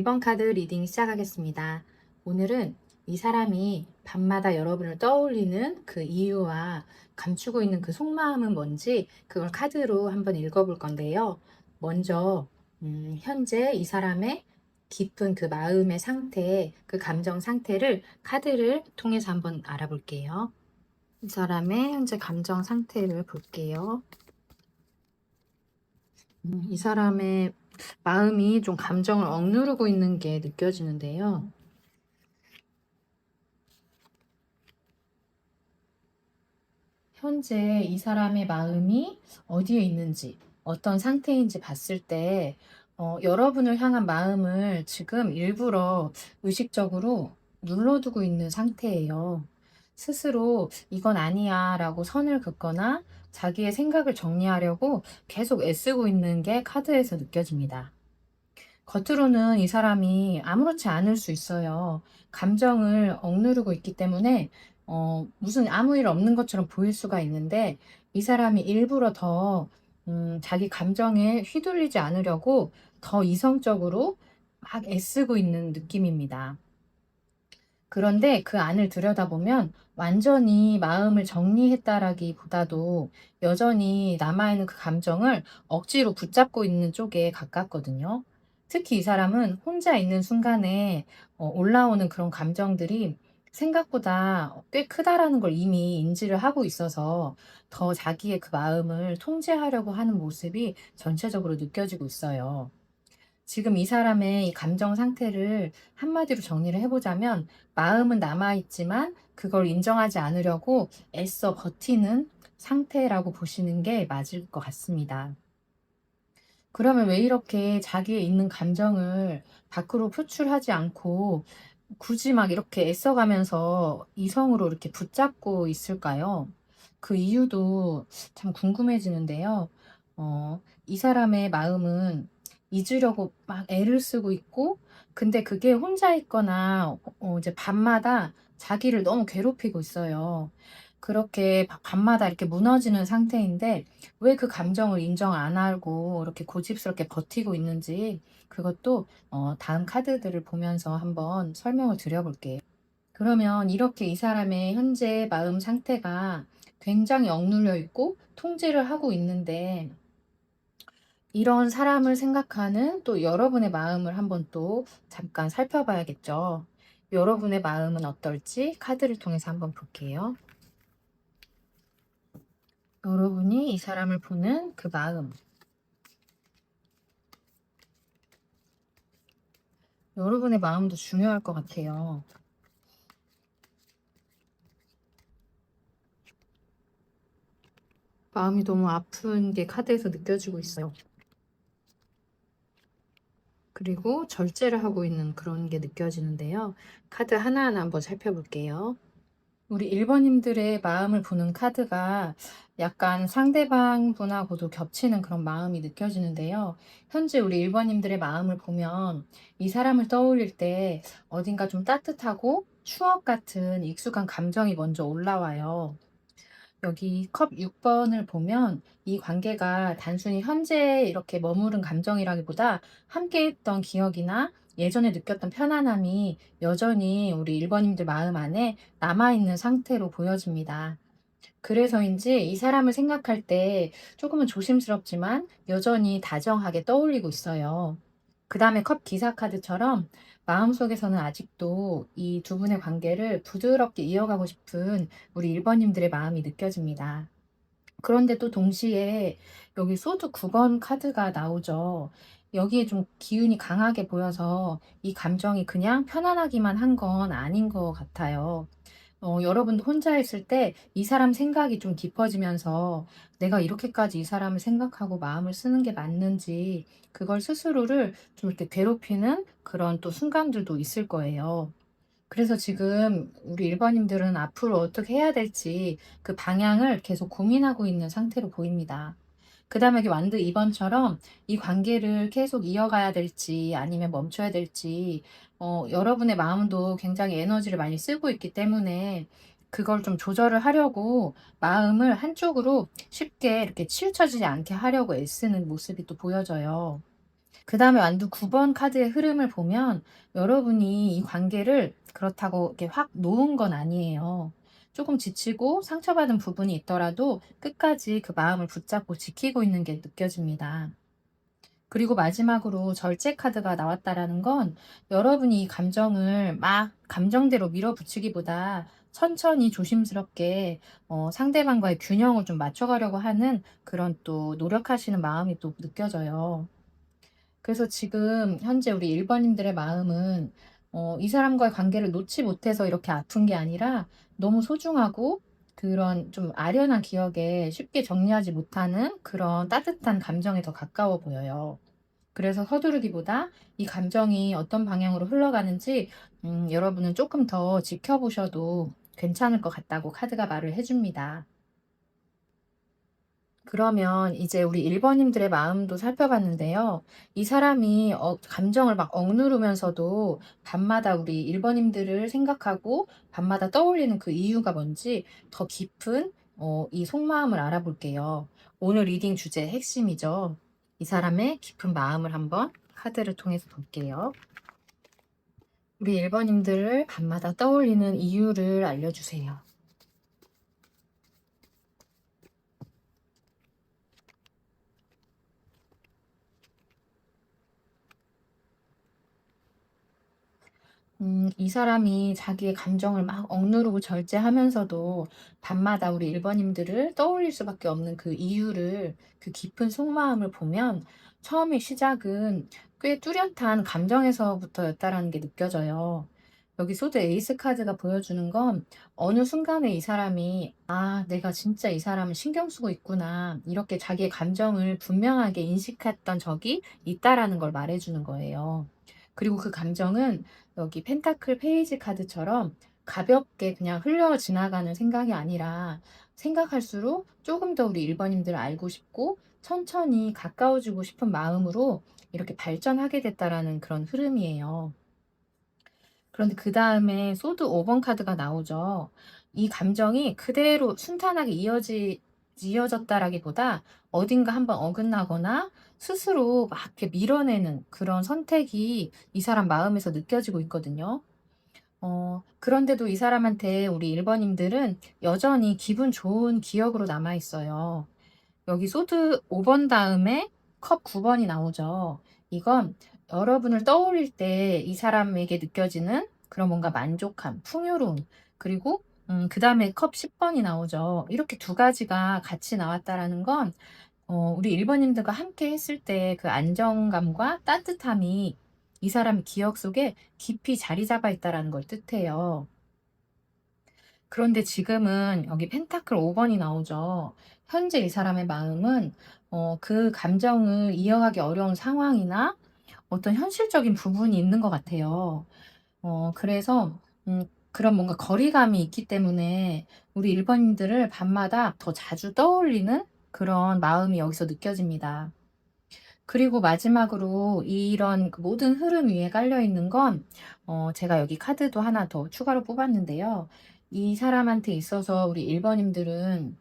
1번 카드 리딩 시작하겠습니다. 오늘은 이 사람이 밤마다 여러분을 떠올리는 그 이유와 감추고 있는 그 속마음은 뭔지 그걸 카드로 한번 읽어볼 건데요. 먼저 현재 이 사람의 깊은 그 마음의 상태, 그 감정 상태를 카드를 통해서 한번 알아볼게요. 이 사람의 현재 감정 상태를 볼게요. 이 사람의 마음이 좀 감정을 억누르고 있는 게 느껴지는데요. 현재 이 사람의 마음이 어디에 있는지, 어떤 상태인지 봤을 때, 여러분을 향한 마음을 지금 일부러 의식적으로 눌러두고 있는 상태예요. 스스로 이건 아니야 라고 선을 긋거나 자기의 생각을 정리하려고 계속 애쓰고 있는 게 카드에서 느껴집니다. 겉으로는 이 사람이 아무렇지 않을 수 있어요. 감정을 억누르고 있기 때문에 무슨 아무 일 없는 것처럼 보일 수가 있는데 이 사람이 일부러 더 자기 감정에 휘둘리지 않으려고 더 이성적으로 막 애쓰고 있는 느낌입니다. 그런데 그 안을 들여다보면 완전히 마음을 정리했다라기보다도 여전히 남아있는 그 감정을 억지로 붙잡고 있는 쪽에 가깝거든요. 특히 이 사람은 혼자 있는 순간에 올라오는 그런 감정들이 생각보다 꽤 크다라는 걸 이미 인지를 하고 있어서 더 자기의 그 마음을 통제하려고 하는 모습이 전체적으로 느껴지고 있어요. 지금 이 사람의 이 감정 상태를 한마디로 정리를 해보자면 마음은 남아있지만 그걸 인정하지 않으려고 애써 버티는 상태라고 보시는 게 맞을 것 같습니다. 그러면 왜 이렇게 자기의 있는 감정을 밖으로 표출하지 않고 굳이 막 이렇게 애써가면서 이성으로 이렇게 붙잡고 있을까요? 그 이유도 참 궁금해지는데요. 이 사람의 마음은 잊으려고 막 애를 쓰고 있고, 근데 그게 혼자 있거나, 이제 밤마다 자기를 너무 괴롭히고 있어요. 그렇게 밤마다 이렇게 무너지는 상태인데, 왜 그 감정을 인정 안 하고 이렇게 고집스럽게 버티고 있는지, 그것도 다음 카드들을 보면서 한번 설명을 드려볼게요. 그러면 이렇게 이 사람의 현재 마음 상태가 굉장히 억눌려 있고 통제를 하고 있는데 이런 사람을 생각하는 또 여러분의 마음을 한번 또 잠깐 살펴봐야겠죠. 여러분의 마음은 어떨지 카드를 통해서 한번 볼게요. 여러분이 이 사람을 보는 그 마음. 여러분의 마음도 중요할 것 같아요. 마음이 너무 아픈 게 카드에서 느껴지고 있어요. 그리고 절제를 하고 있는 그런 게 느껴지는데요. 카드 하나하나 한번 살펴볼게요. 우리 1번님들의 마음을 보는 카드가 약간 상대방 분하고도 겹치는 그런 마음이 느껴지는데요. 현재 우리 1번님들의 마음을 보면 이 사람을 떠올릴 때 어딘가 좀 따뜻하고 추억 같은 익숙한 감정이 먼저 올라와요. 여기 컵 6번을 보면 이 관계가 단순히 현재 이렇게 머무른 감정이라기보다 함께 했던 기억이나 예전에 느꼈던 편안함이 여전히 우리 1번님들 마음 안에 남아있는 상태로 보여집니다. 그래서인지 이 사람을 생각할 때 조금은 조심스럽지만 여전히 다정하게 떠올리고 있어요. 그 다음에 컵 기사 카드처럼 마음속에서는 아직도 이 두 분의 관계를 부드럽게 이어가고 싶은 우리 1번님들의 마음이 느껴집니다. 그런데 또 동시에 여기 소드 9번 카드가 나오죠. 여기에 좀 기운이 강하게 보여서 이 감정이 그냥 편안하기만 한 건 아닌 것 같아요. 여러분도 혼자 있을 때 이 사람 생각이 좀 깊어지면서 내가 이렇게까지 이 사람을 생각하고 마음을 쓰는 게 맞는지 그걸 스스로를 좀 이렇게 괴롭히는 그런 또 순간들도 있을 거예요. 그래서 지금 우리 일반인들은 앞으로 어떻게 해야 될지 그 방향을 계속 고민하고 있는 상태로 보입니다. 그 다음에 여기 완드 2번처럼 이 관계를 계속 이어가야 될지 아니면 멈춰야 될지 여러분의 마음도 굉장히 에너지를 많이 쓰고 있기 때문에 그걸 좀 조절을 하려고 마음을 한쪽으로 쉽게 이렇게 치우쳐지지 않게 하려고 애쓰는 모습이 또 보여져요. 그다음에 완두 9번 카드의 흐름을 보면 여러분이 이 관계를 그렇다고 이렇게 확 놓은 건 아니에요. 조금 지치고 상처받은 부분이 있더라도 끝까지 그 마음을 붙잡고 지키고 있는 게 느껴집니다. 그리고 마지막으로 절제 카드가 나왔다라는 건 여러분이 이 감정을 막 감정대로 밀어붙이기보다 천천히 조심스럽게 상대방과의 균형을 좀 맞춰가려고 하는 그런 또 노력하시는 마음이 또 느껴져요. 그래서 지금 현재 우리 1번님들의 마음은 이 사람과의 관계를 놓지 못해서 이렇게 아픈 게 아니라 너무 소중하고 그런 좀 아련한 기억에 쉽게 정리하지 못하는 그런 따뜻한 감정에 더 가까워 보여요. 그래서 서두르기보다 이 감정이 어떤 방향으로 흘러가는지 여러분은 조금 더 지켜보셔도 괜찮을 것 같다고 카드가 말을 해줍니다. 그러면 이제 우리 1번님들의 마음도 살펴봤는데요. 이 사람이 감정을 막 억누르면서도 밤마다 우리 1번님들을 생각하고 밤마다 떠올리는 그 이유가 뭔지 더 깊은 이 속마음을 알아볼게요. 오늘 리딩 주제 핵심이죠. 이 사람의 깊은 마음을 한번 카드를 통해서 볼게요. 우리 1번님들을 밤마다 떠올리는 이유를 알려주세요. 이 사람이 자기의 감정을 막 억누르고 절제하면서도 밤마다 우리 1번님들을 떠올릴 수밖에 없는 그 이유를, 그 깊은 속마음을 보면 처음에 시작은 꽤 뚜렷한 감정에서부터였다라는 게 느껴져요. 여기 소드 에이스 카드가 보여주는 건 어느 순간에 이 사람이 아, 내가 진짜 이 사람을 신경 쓰고 있구나. 이렇게 자기의 감정을 분명하게 인식했던 적이 있다라는 걸 말해주는 거예요. 그리고 그 감정은 여기 펜타클 페이지 카드처럼 가볍게 그냥 흘러 지나가는 생각이 아니라 생각할수록 조금 더 우리 1번님들을 알고 싶고 천천히 가까워지고 싶은 마음으로 이렇게 발전하게 됐다라는 그런 흐름이에요. 그런데 그 다음에 소드 5번 카드가 나오죠. 이 감정이 그대로 순탄하게 이어졌다라기보다 어딘가 한번 어긋나거나 스스로 막 이렇게 밀어내는 그런 선택이 이 사람 마음에서 느껴지고 있거든요. 그런데도 이 사람한테 우리 1번님들은 여전히 기분 좋은 기억으로 남아 있어요. 여기 소드 5번 다음에 컵 9번이 나오죠. 이건 여러분을 떠올릴 때 이 사람에게 느껴지는 그런 뭔가 만족감, 풍요로움, 그리고 그다음에 컵 10번이 나오죠. 이렇게 두 가지가 같이 나왔다라는 건 우리 1번님들과 함께 했을 때 그 안정감과 따뜻함이 이 사람의 기억 속에 깊이 자리 잡아 있다라는 걸 뜻해요. 그런데 지금은 여기 펜타클 5번이 나오죠. 현재 이 사람의 마음은 그 감정을 이어가기 어려운 상황이나 어떤 현실적인 부분이 있는 것 같아요. 그래서 그런 뭔가 거리감이 있기 때문에 우리 1번님들을 밤마다 더 자주 떠올리는 그런 마음이 여기서 느껴집니다. 그리고 마지막으로 이런 그 모든 흐름 위에 깔려 있는 건 제가 여기 카드도 하나 더 추가로 뽑았는데요. 이 사람한테 있어서 우리 1번님들은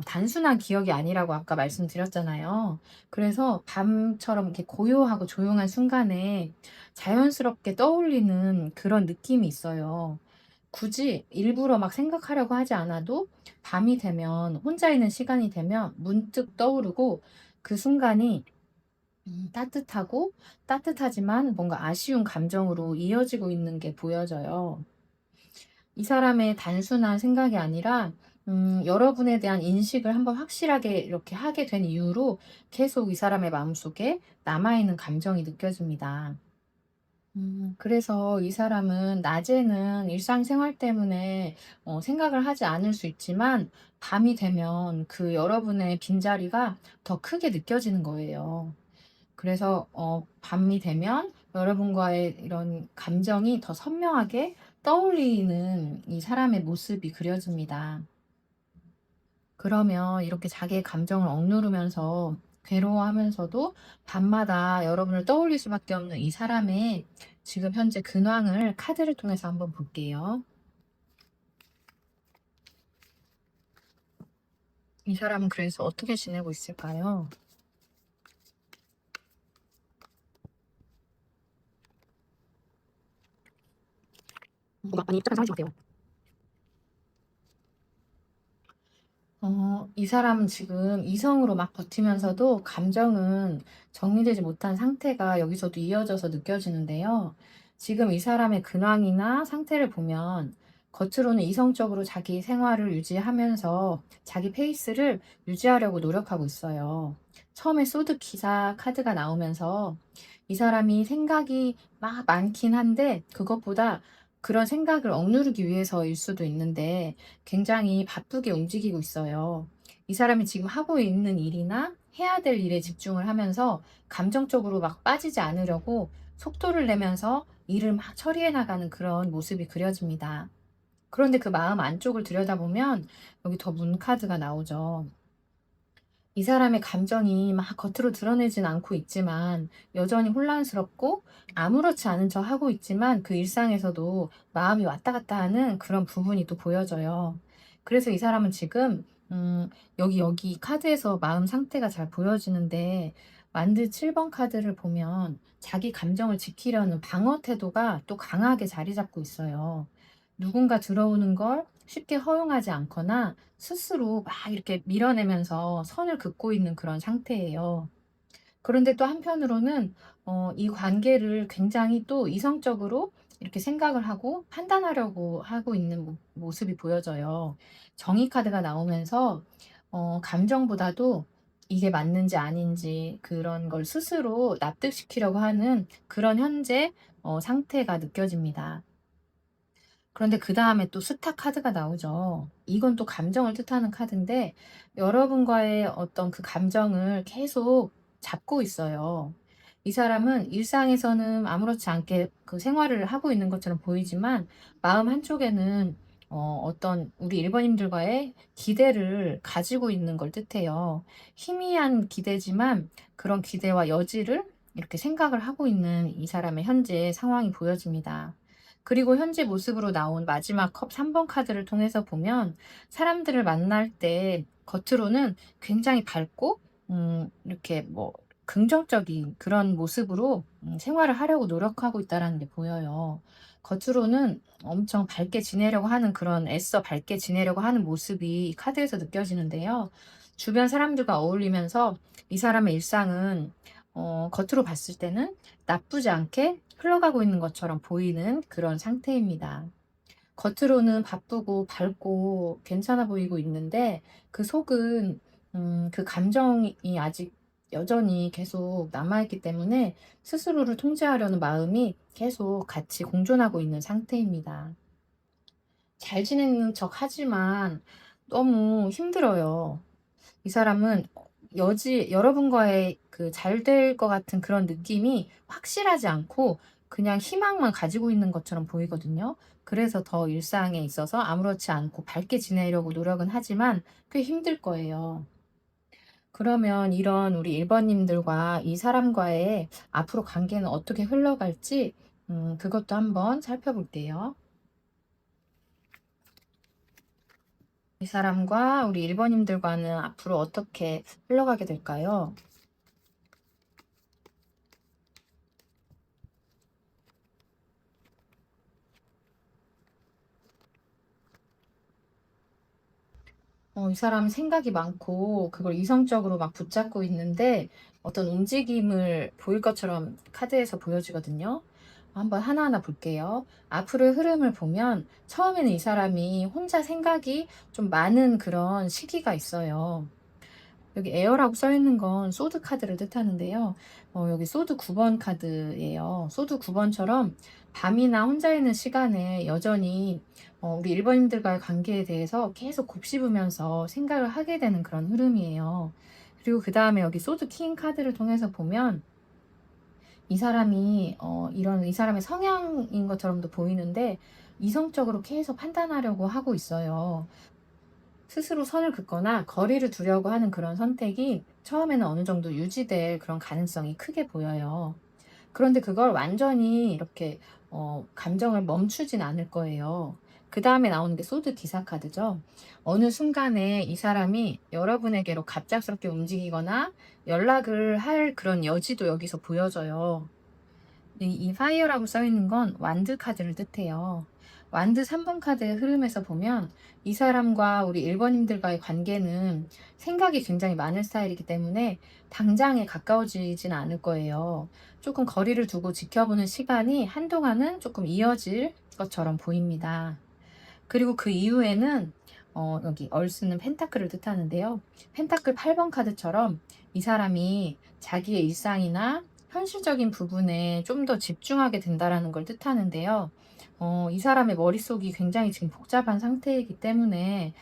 단순한 기억이 아니라고 아까 말씀드렸잖아요. 그래서 밤처럼 이렇게 고요하고 조용한 순간에 자연스럽게 떠올리는 그런 느낌이 있어요. 굳이 일부러 막 생각하려고 하지 않아도 밤이 되면 혼자 있는 시간이 되면 문득 떠오르고 그 순간이 따뜻하고 따뜻하지만 뭔가 아쉬운 감정으로 이어지고 있는 게 보여져요. 이 사람의 단순한 생각이 아니라 여러분에 대한 인식을 한번 확실하게 이렇게 하게 된 이후로 계속 이 사람의 마음속에 남아있는 감정이 느껴집니다. 그래서 이 사람은 낮에는 일상생활 때문에 생각을 하지 않을 수 있지만 밤이 되면 그 여러분의 빈자리가 더 크게 느껴지는 거예요. 그래서 밤이 되면 여러분과의 이런 감정이 더 선명하게 떠올리는 이 사람의 모습이 그려집니다. 그러면 이렇게 자기의 감정을 억누르면서 괴로워하면서도 밤마다 여러분을 떠올릴 수밖에 없는 이 사람의 지금 현재 근황을 카드를 통해서 한번 볼게요. 이 사람은 그래서 어떻게 지내고 있을까요? 뭔가 많이 복잡한 상황인 것 같아요. 이 사람은 지금 이성으로 막 버티면서도 감정은 정리되지 못한 상태가 여기서도 이어져서 느껴지는데요. 지금 이 사람의 근황이나 상태를 보면 겉으로는 이성적으로 자기 생활을 유지하면서 자기 페이스를 유지하려고 노력하고 있어요. 처음에 소드 기사 카드가 나오면서 이 사람이 생각이 막 많긴 한데 그것보다 그런 생각을 억누르기 위해서일 수도 있는데 굉장히 바쁘게 움직이고 있어요. 이 사람이 지금 하고 있는 일이나 해야 될 일에 집중을 하면서 감정적으로 막 빠지지 않으려고 속도를 내면서 일을 막 처리해 나가는 그런 모습이 그려집니다. 그런데 그 마음 안쪽을 들여다보면 여기 더 문 카드가 나오죠. 이 사람의 감정이 막 겉으로 드러내진 않고 있지만 여전히 혼란스럽고 아무렇지 않은 척 하고 있지만 그 일상에서도 마음이 왔다 갔다 하는 그런 부분이 또 보여져요. 그래서 이 사람은 지금 여기 카드에서 마음 상태가 잘 보여지는데 완드 7번 카드를 보면 자기 감정을 지키려는 방어 태도가 또 강하게 자리 잡고 있어요. 누군가 들어오는 걸 쉽게 허용하지 않거나 스스로 막 이렇게 밀어내면서 선을 긋고 있는 그런 상태예요. 그런데 또 한편으로는 이 관계를 굉장히 또 이성적으로 이렇게 생각을 하고 판단하려고 하고 있는 모습이 보여져요. 정의 카드가 나오면서 감정보다도 이게 맞는지 아닌지 그런 걸 스스로 납득시키려고 하는 그런 현재 상태가 느껴집니다. 그런데 그다음에 또 스타 카드가 나오죠. 이건 또 감정을 뜻하는 카드인데 여러분과의 어떤 그 감정을 계속 잡고 있어요. 이 사람은 일상에서는 아무렇지 않게 그 생활을 하고 있는 것처럼 보이지만 마음 한쪽에는 어떤 우리 일본인들과의 기대를 가지고 있는 걸 뜻해요. 희미한 기대지만 그런 기대와 여지를 이렇게 생각을 하고 있는 이 사람의 현재 상황이 보여집니다. 그리고 현재 모습으로 나온 마지막 컵 3번 카드를 통해서 보면 사람들을 만날 때 겉으로는 굉장히 밝고 이렇게 뭐 긍정적인 그런 모습으로 생활을 하려고 노력하고 있다라는 게 보여요. 겉으로는 엄청 밝게 지내려고 하는 그런 애써 밝게 지내려고 하는 모습이 이 카드에서 느껴지는데요. 주변 사람들과 어울리면서 이 사람의 일상은 겉으로 봤을 때는 나쁘지 않게 흘러가고 있는 것처럼 보이는 그런 상태입니다. 겉으로는 바쁘고 밝고 괜찮아 보이고 있는데 그 속은 그 감정이 아직 여전히 계속 남아있기 때문에 스스로를 통제하려는 마음이 계속 같이 공존하고 있는 상태입니다. 잘 지내는 척 하지만 너무 힘들어요. 이 사람은 여러분과의 그 잘 될 것 같은 그런 느낌이 확실하지 않고 그냥 희망만 가지고 있는 것처럼 보이거든요. 그래서 더 일상에 있어서 아무렇지 않고 밝게 지내려고 노력은 하지만 꽤 힘들 거예요. 그러면 이런 우리 1 번님들과 이 사람과의 앞으로 관계는 어떻게 흘러갈지 그것도 한번 살펴볼게요. 이 사람과 우리 1 번님들과는 앞으로 어떻게 흘러가게 될까요? 이 사람 생각이 많고 그걸 이성적으로 막 붙잡고 있는데 어떤 움직임을 보일 것처럼 카드에서 보여지거든요. 한번 하나하나 볼게요. 앞으로의 흐름을 보면 처음에는 이 사람이 혼자 생각이 좀 많은 그런 시기가 있어요. 여기 에어라고 써 있는 건 소드 카드를 뜻하는데요. 여기 소드 9번 카드예요. 소드 9번처럼 밤이나 혼자 있는 시간에 여전히 우리 일본인들과의 관계에 대해서 계속 곱씹으면서 생각을 하게 되는 그런 흐름이에요. 그리고 그 다음에 여기 소드 킹 카드를 통해서 보면 이 사람이 이런 이 사람의 성향인 것처럼도 보이는데 이성적으로 계속 판단하려고 하고 있어요. 스스로 선을 긋거나 거리를 두려고 하는 그런 선택이 처음에는 어느 정도 유지될 그런 가능성이 크게 보여요. 그런데 그걸 완전히 이렇게 감정을 멈추진 않을 거예요. 그 다음에 나오는 게 소드 기사 카드죠. 어느 순간에 이 사람이 여러분에게로 갑작스럽게 움직이거나 연락을 할 그런 여지도 여기서 보여져요. 이 파이어라고 써 있는 건 완드 카드를 뜻해요. 완드 3번 카드의 흐름에서 보면 이 사람과 우리 1번님들과의 관계는 생각이 굉장히 많은 스타일이기 때문에 당장에 가까워지진 않을 거예요. 조금 거리를 두고 지켜보는 시간이 한동안은 조금 이어질 것처럼 보입니다. 그리고 그 이후에는 여기 얼스는 펜타클을 뜻하는데요. 펜타클 8번 카드처럼 이 사람이 자기의 일상이나 현실적인 부분에 좀 더 집중하게 된다라는 걸 뜻하는데요. 이 사람의 머릿속이 굉장히 지금 복잡한 상태이기 때문에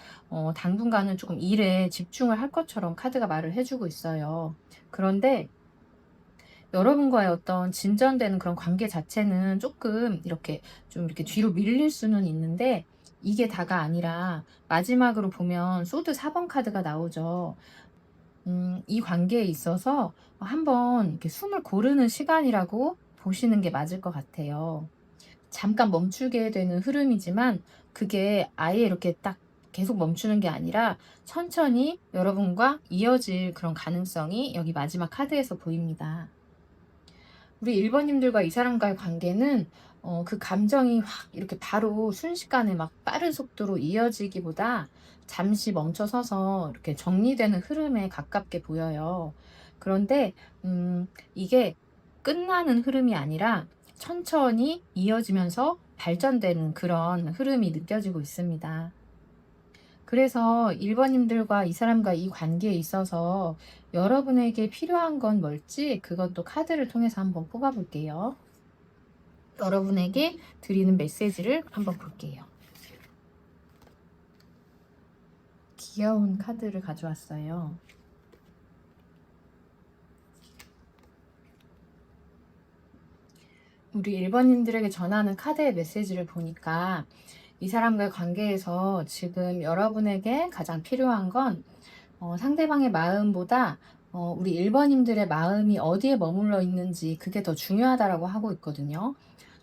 당분간은 조금 일에 집중을 할 것처럼 카드가 말을 해주고 있어요. 그런데 여러분과의 어떤 진전되는 그런 관계 자체는 조금 이렇게 좀 이렇게 뒤로 밀릴 수는 있는데 이게 다가 아니라 마지막으로 보면 소드 4번 카드가 나오죠. 이 관계에 있어서 한번 이렇게 숨을 고르는 시간이라고 보시는 게 맞을 것 같아요. 잠깐 멈추게 되는 흐름이지만 그게 아예 이렇게 딱 계속 멈추는 게 아니라 천천히 여러분과 이어질 그런 가능성이 여기 마지막 카드에서 보입니다. 우리 1번님들과 이 사람과의 관계는 그 감정이 확 이렇게 바로 순식간에 막 빠른 속도로 이어지기보다 잠시 멈춰서서 이렇게 정리되는 흐름에 가깝게 보여요. 그런데 이게 끝나는 흐름이 아니라 천천히 이어지면서 발전되는 그런 흐름이 느껴지고 있습니다. 그래서 1번님들과 이 사람과 이 관계에 있어서 여러분에게 필요한 건 뭘지 그것도 카드를 통해서 한번 뽑아볼게요. 여러분에게 드리는 메시지를 한번 볼게요. 귀여운 카드를 가져왔어요. 우리 1번님들에게 전하는 카드의 메시지를 보니까 이 사람과의 관계에서 지금 여러분에게 가장 필요한 건 상대방의 마음보다 우리 1번님들의 마음이 어디에 머물러 있는지 그게 더 중요하다라고 하고 있거든요.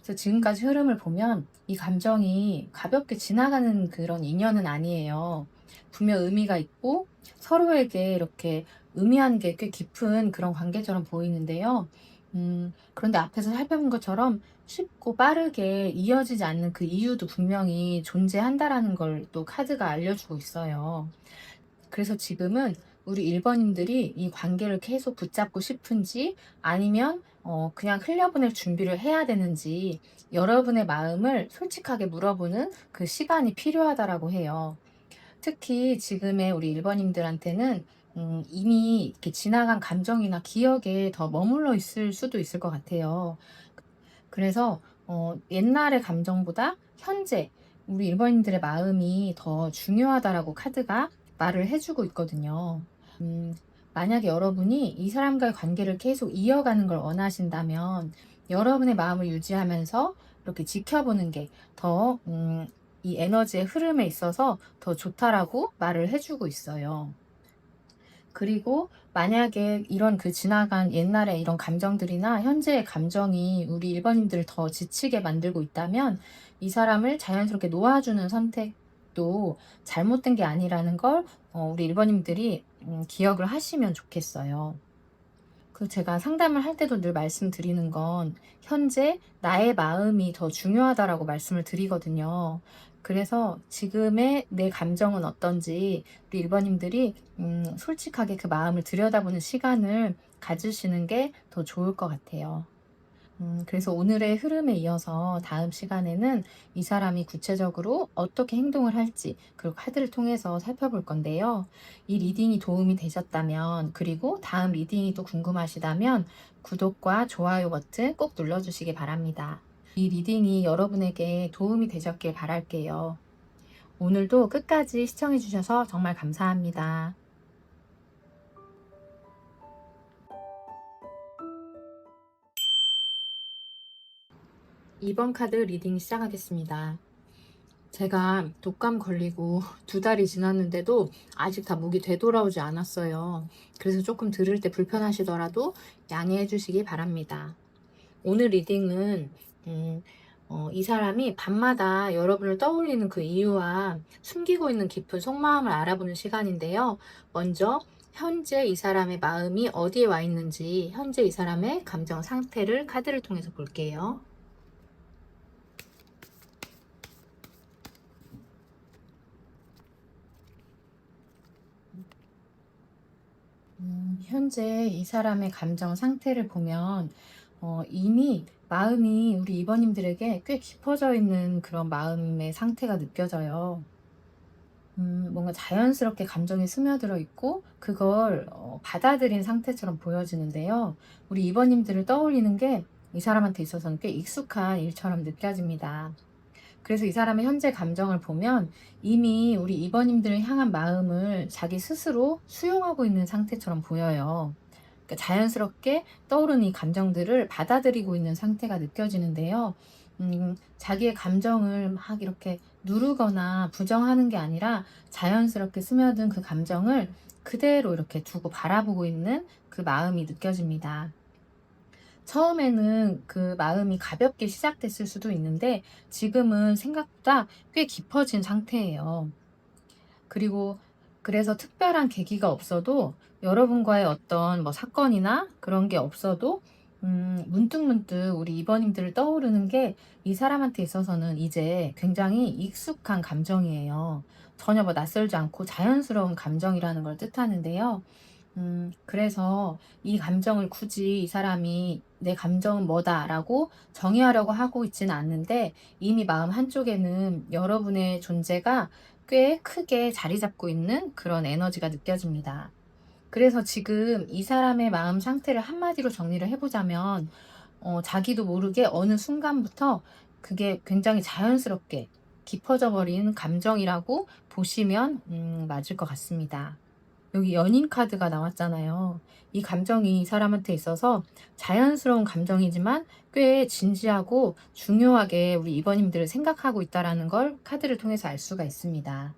그래서 지금까지 흐름을 보면 이 감정이 가볍게 지나가는 그런 인연은 아니에요. 분명 의미가 있고 서로에게 이렇게 의미하는 게 꽤 깊은 그런 관계처럼 보이는데요. 그런데 앞에서 살펴본 것처럼 쉽고 빠르게 이어지지 않는 그 이유도 분명히 존재한다라는 걸 또 카드가 알려주고 있어요. 그래서 지금은 우리 1번님들이 이 관계를 계속 붙잡고 싶은지 아니면 그냥 흘려보낼 준비를 해야 되는지 여러분의 마음을 솔직하게 물어보는 그 시간이 필요하다라고 해요. 특히 지금의 우리 1번님들한테는 이미 이렇게 지나간 감정이나 기억에 더 머물러 있을 수도 있을 것 같아요. 그래서 옛날의 감정보다 현재 우리 1번님들의 마음이 더 중요하다라고 카드가 말을 해주고 있거든요. 만약에 여러분이 이 사람과의 관계를 계속 이어가는 걸 원하신다면 여러분의 마음을 유지하면서 이렇게 지켜보는 게 더 이 에너지의 흐름에 있어서 더 좋다라고 말을 해주고 있어요. 그리고 만약에 이런 그 지나간 옛날의 이런 감정들이나 현재의 감정이 우리 1번님들을 더 지치게 만들고 있다면 이 사람을 자연스럽게 놓아주는 선택도 잘못된 게 아니라는 걸 우리 1번님들이 기억을 하시면 좋겠어요. 그 제가 상담을 할 때도 늘 말씀드리는 건 현재 나의 마음이 더 중요하다라고 말씀을 드리거든요. 그래서 지금의 내 감정은 어떤지 우리 1번님들이 솔직하게 그 마음을 들여다보는 시간을 가지시는 게 더 좋을 것 같아요. 그래서 오늘의 흐름에 이어서 다음 시간에는 이 사람이 구체적으로 어떻게 행동을 할지 그리고 카드를 통해서 살펴볼 건데요. 이 리딩이 도움이 되셨다면 그리고 다음 리딩이 또 궁금하시다면 구독과 좋아요 버튼 꼭 눌러주시기 바랍니다. 이 리딩이 여러분에게 도움이 되셨길 바랄게요. 오늘도 끝까지 시청해주셔서 정말 감사합니다. 2번 카드 리딩 시작하겠습니다. 제가 독감 걸리고 2달이 지났는데도 아직 다 목이 되돌아오지 않았어요. 그래서 조금 들을 때 불편하시더라도 양해해 주시기 바랍니다. 오늘 리딩은 이 사람이 밤마다 여러분을 떠올리는 그 이유와 숨기고 있는 깊은 속마음을 알아보는 시간인데요. 먼저 현재 이 사람의 마음이 어디에 와 있는지 현재 이 사람의 감정 상태를 카드를 통해서 볼게요. 현재 이 사람의 감정 상태를 보면 이미 마음이 우리 이번님들에게 꽤 깊어져 있는 그런 마음의 상태가 느껴져요. 뭔가 자연스럽게 감정이 스며들어 있고 그걸 받아들인 상태처럼 보여지는데요. 우리 이번님들을 떠올리는 게 이 사람한테 있어서는 꽤 익숙한 일처럼 느껴집니다. 그래서 이 사람의 현재 감정을 보면 이미 우리 이번님들을 향한 마음을 자기 스스로 수용하고 있는 상태처럼 보여요. 그러니까 자연스럽게 떠오르는 이 감정들을 받아들이고 있는 상태가 느껴지는데요. 자기의 감정을 막 이렇게 누르거나 부정하는 게 아니라 자연스럽게 스며든 그 감정을 그대로 이렇게 두고 바라보고 있는 그 마음이 느껴집니다. 처음에는 그 마음이 가볍게 시작됐을 수도 있는데 지금은 생각보다 꽤 깊어진 상태예요. 그리고 그래서 특별한 계기가 없어도 여러분과의 어떤 뭐 사건이나 그런 게 없어도 문득문득 우리 이번님들을 떠오르는 게 이 사람한테 있어서는 이제 굉장히 익숙한 감정이에요. 전혀 뭐 낯설지 않고 자연스러운 감정이라는 걸 뜻하는데요. 그래서 이 감정을 굳이 이 사람이 내 감정은 뭐다라고 정의하려고 하고 있지는 않는데 이미 마음 한쪽에는 여러분의 존재가 꽤 크게 자리 잡고 있는 그런 에너지가 느껴집니다. 그래서 지금 이 사람의 마음 상태를 한마디로 정리를 해보자면, 자기도 모르게 어느 순간부터 그게 굉장히 자연스럽게 깊어져 버린 감정이라고 보시면 맞을 것 같습니다. 여기 연인 카드가 나왔잖아요. 이 감정이 이 사람한테 있어서 자연스러운 감정이지만 꽤 진지하고 중요하게 우리 이번님들을 생각하고 있다라는 걸 카드를 통해서 알 수가 있습니다.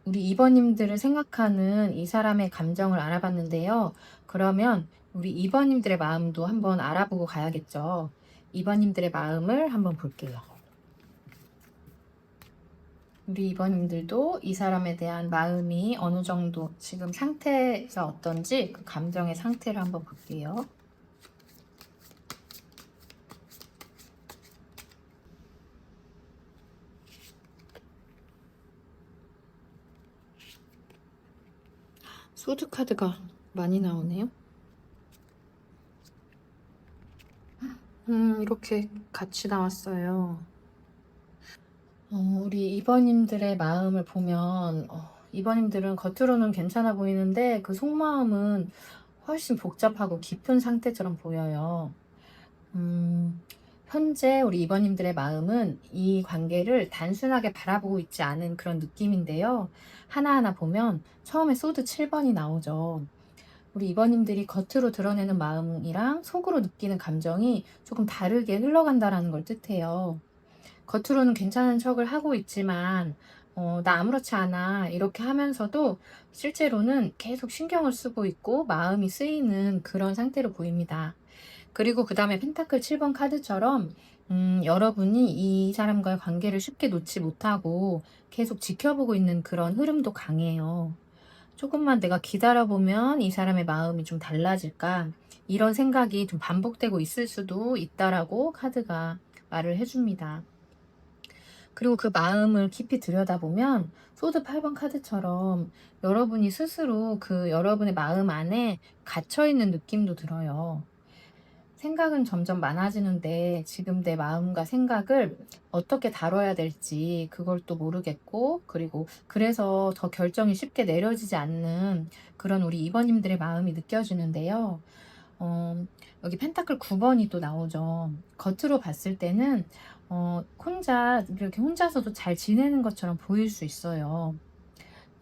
우리 이번님들을 생각하는 이 사람의 감정을 알아봤는데요. 그러면 우리 이번님들의 마음도 한번 알아보고 가야겠죠. 이번님들의 마음을 한번 볼게요. 우리 이번님들도 이 사람에 대한 마음이 어느 정도 지금 상태가 어떤지 그 감정의 상태를 한번 볼게요. 소드 카드가 많이 나오네요. 이렇게 같이 나왔어요. 우리 이번님들의 마음을 보면 이번님들은 겉으로는 괜찮아 보이는데 그 속마음은 훨씬 복잡하고 깊은 상태처럼 보여요. 음, 현재 우리 이번님들의 마음은 이 관계를 단순하게 바라보고 있지 않은 그런 느낌인데요. 하나하나 보면 처음에 소드 7번이 나오죠. 우리 이번님들이 겉으로 드러내는 마음이랑 속으로 느끼는 감정이 조금 다르게 흘러간다라는 걸 뜻해요. 겉으로는 괜찮은 척을 하고 있지만, 나 아무렇지 않아. 이렇게 하면서도 실제로는 계속 신경을 쓰고 있고 마음이 쓰이는 그런 상태로 보입니다. 그리고 그 다음에 펜타클 7번 카드처럼, 여러분이 이 사람과의 관계를 쉽게 놓지 못하고 계속 지켜보고 있는 그런 흐름도 강해요. 조금만 내가 기다려보면 이 사람의 마음이 좀 달라질까? 이런 생각이 좀 반복되고 있을 수도 있다라고 카드가 말을 해줍니다. 그리고 그 마음을 깊이 들여다보면 소드 8번 카드처럼 여러분이 스스로 그 여러분의 마음 안에 갇혀 있는 느낌도 들어요. 생각은 점점 많아지는데 지금 내 마음과 생각을 어떻게 다뤄야 될지 그걸 또 모르겠고, 그리고 그래서 더 결정이 쉽게 내려지지 않는 그런 우리 이번님들의 마음이 느껴지는데요. 어, 여기 펜타클 9번이 또 나오죠. 겉으로 봤을 때는 혼자 이렇게 혼자서도 잘 지내는 것처럼 보일 수 있어요.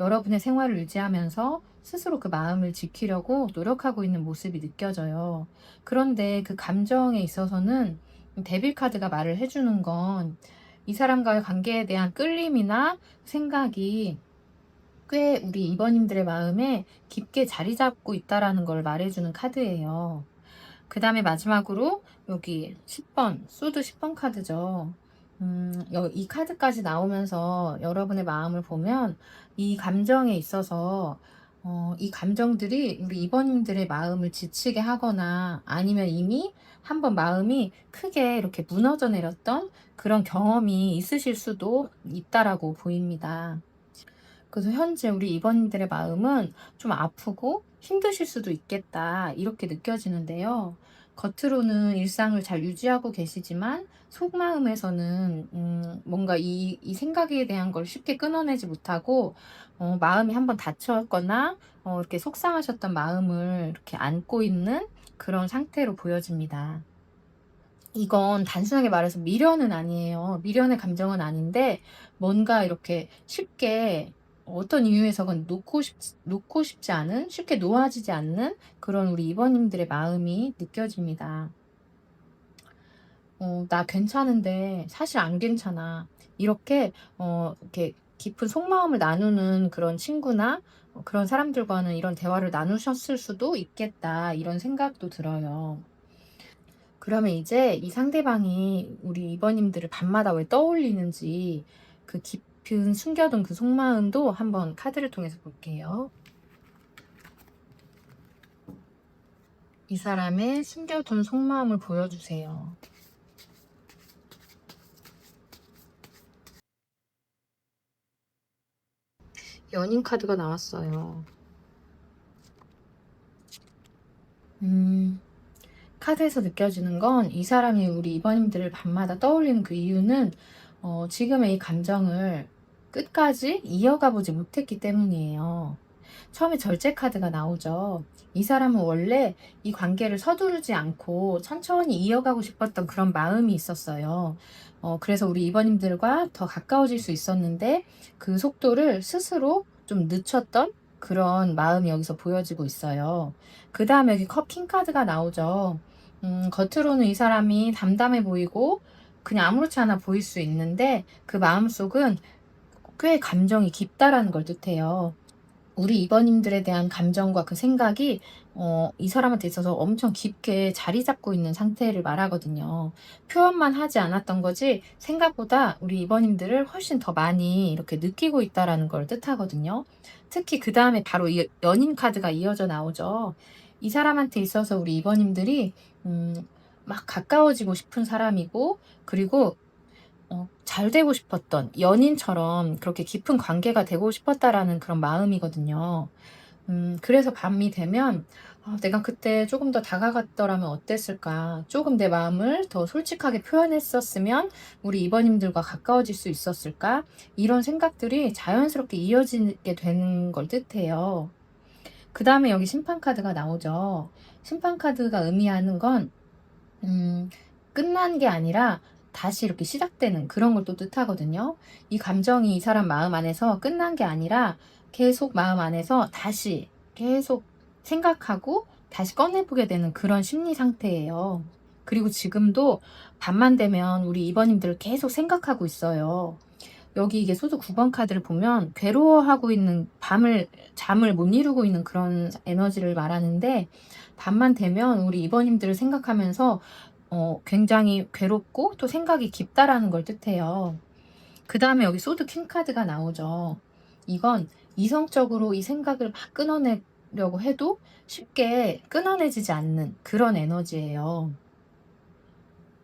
여러분의 생활을 유지하면서 스스로 그 마음을 지키려고 노력하고 있는 모습이 느껴져요. 그런데 그 감정에 있어서는 데빌 카드가 말을 해주는 건 이 사람과의 관계에 대한 끌림이나 생각이 꽤 우리 이번님들의 마음에 깊게 자리 잡고 있다라는 걸 말해주는 카드예요. 그 다음에 마지막으로 여기 10번, 소드 10번 카드죠. 이 카드까지 나오면서 여러분의 마음을 보면 이 감정에 있어서 이 감정들이 우리 이번님들의 마음을 지치게 하거나 아니면 이미 한번 마음이 크게 이렇게 무너져 내렸던 그런 경험이 있으실 수도 있다라고 보입니다. 그래서 현재 우리 이번님들의 마음은 좀 아프고 힘드실 수도 있겠다. 이렇게 느껴지는데요. 겉으로는 일상을 잘 유지하고 계시지만 속마음에서는 뭔가 이 생각에 대한 걸 쉽게 끊어내지 못하고 마음이 한번 닫혔거나 이렇게 속상하셨던 마음을 이렇게 안고 있는 그런 상태로 보여집니다. 이건 단순하게 말해서 미련은 아니에요. 미련의 감정은 아닌데 뭔가 이렇게 쉽게 어떤 이유에서건 놓고 싶지 않은, 쉽게 놓아지지 않는 그런 우리 이번님들의 마음이 느껴집니다. '나 괜찮은데 사실 안 괜찮아.' 이렇게 깊은 속마음을 나누는 그런 친구나 그런 사람들과는 이런 대화를 나누셨을 수도 있겠다, 이런 생각도 들어요. 그러면 이제 이 상대방이 우리 이번님들을 밤마다 왜 떠올리는지, 그 깊은 숨겨둔 그 속마음도 한번 카드를 통해서 볼게요. 이 사람의 숨겨둔 속마음을 보여주세요. 연인 카드가 나왔어요. 음, 카드에서 느껴지는 건 이 사람이 우리 이번님들을 밤마다 떠올리는 그 이유는 지금의 이 감정을 끝까지 이어가 보지 못했기 때문이에요. 처음에 절제 카드가 나오죠. 이 사람은 원래 이 관계를 서두르지 않고 천천히 이어가고 싶었던 그런 마음이 있었어요. 그래서 우리 이번님들과 더 가까워질 수 있었는데 그 속도를 스스로 좀 늦췄던 그런 마음이 여기서 보여지고 있어요. 그 다음에 여기 킹 카드가 나오죠. 겉으로는 이 사람이 담담해 보이고 그냥 아무렇지 않아 보일 수 있는데 그 마음속은 꽤 감정이 깊다라는 걸 뜻해요. 우리 이번님들에 대한 감정과 그 생각이 이 사람한테 있어서 엄청 깊게 자리 잡고 있는 상태를 말하거든요. 표현만 하지 않았던 거지 생각보다 우리 이번님들을 훨씬 더 많이 이렇게 느끼고 있다라는 걸 뜻하거든요. 특히 그 다음에 바로 이 연인 카드가 이어져 나오죠. 이 사람한테 있어서 우리 이번님들이 막 가까워지고 싶은 사람이고, 그리고 잘 되고 싶었던 연인처럼 그렇게 깊은 관계가 되고 싶었다라는 그런 마음이거든요. 그래서 밤이 되면 '아 내가 그때 조금 더 다가갔더라면 어땠을까? 조금 내 마음을 더 솔직하게 표현했었으면 우리 이번님들과 가까워질 수 있었을까?' 이런 생각들이 자연스럽게 이어지게 되는 걸 뜻해요. 그다음에 여기 심판 카드가 나오죠. 심판 카드가 의미하는 건 끝난 게 아니라 다시 이렇게 시작되는 그런 걸 또 뜻하거든요. 이 감정이 이 사람 마음 안에서 끝난 게 아니라 계속 마음 안에서 다시 계속 생각하고 다시 꺼내보게 되는 그런 심리 상태예요. 그리고 지금도 밤만 되면 우리 이번님들을 계속 생각하고 있어요. 여기 이게 소드 9번 카드를 보면 괴로워하고 있는, 잠을 못 이루고 있는 그런 에너지를 말하는데, 밤만 되면 우리 이번님들을 생각하면서 굉장히 괴롭고 또 생각이 깊다라는 걸 뜻해요. 그 다음에 여기 소드 킹 카드가 나오죠. 이건 이성적으로 이 생각을 막 끊어내려고 해도 쉽게 끊어내지지 않는 그런 에너지예요.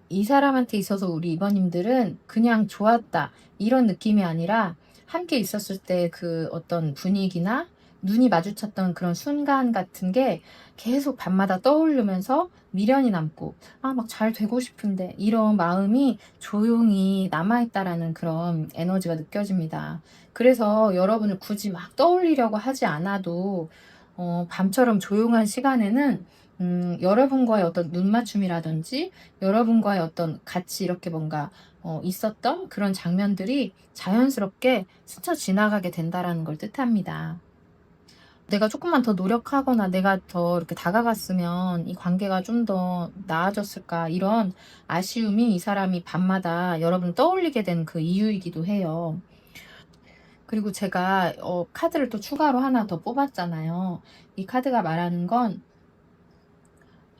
이 사람한테 있어서 우리 이번님들은 그냥 좋았다, 이런 느낌이 아니라 함께 있었을 때 그 어떤 분위기나 눈이 마주쳤던 그런 순간 같은 게 계속 밤마다 떠오르면서 미련이 남고, 막 잘 되고 싶은데, 이런 마음이 조용히 남아있다라는 그런 에너지가 느껴집니다. 그래서 여러분을 굳이 막 떠올리려고 하지 않아도 밤처럼 조용한 시간에는 여러분과의 어떤 눈맞춤이라든지 여러분과의 어떤 같이 이렇게 뭔가 있었던 그런 장면들이 자연스럽게 스쳐 지나가게 된다라는 걸 뜻합니다. 내가 조금만 더 노력하거나 내가 더 이렇게 다가갔으면 이 관계가 좀 더 나아졌을까, 이런 아쉬움이 이 사람이 밤마다 여러분을 떠올리게 된 그 이유이기도 해요. 그리고 제가 카드를 또 추가로 하나 더 뽑았잖아요. 이 카드가 말하는 건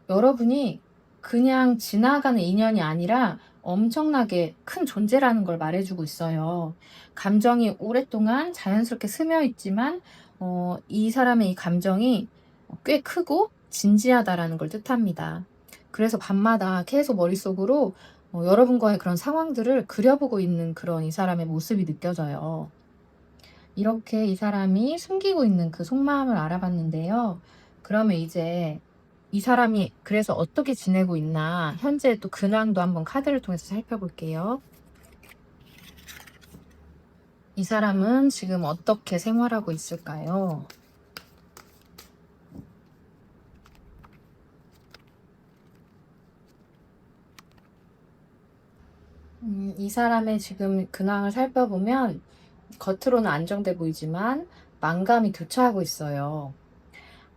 여러분이 그냥 지나가는 인연이 아니라 엄청나게 큰 존재라는 걸 말해주고 있어요. 감정이 오랫동안 자연스럽게 스며 있지만 이 사람의 이 감정이 꽤 크고 진지하다라는 걸 뜻합니다. 그래서 밤마다 계속 머릿속으로 여러분과의 그런 상황들을 그려보고 있는 그런 이 사람의 모습이 느껴져요. 이렇게 이 사람이 숨기고 있는 그 속마음을 알아봤는데요. 그러면 이제 이 사람이 그래서 어떻게 지내고 있나 현재 또 근황도 한번 카드를 통해서 살펴볼게요. 이 사람은 지금 어떻게 생활하고 있을까요? 이 사람의 지금 근황을 살펴보면 겉으로는 안정돼 보이지만 만감이 교차하고 있어요.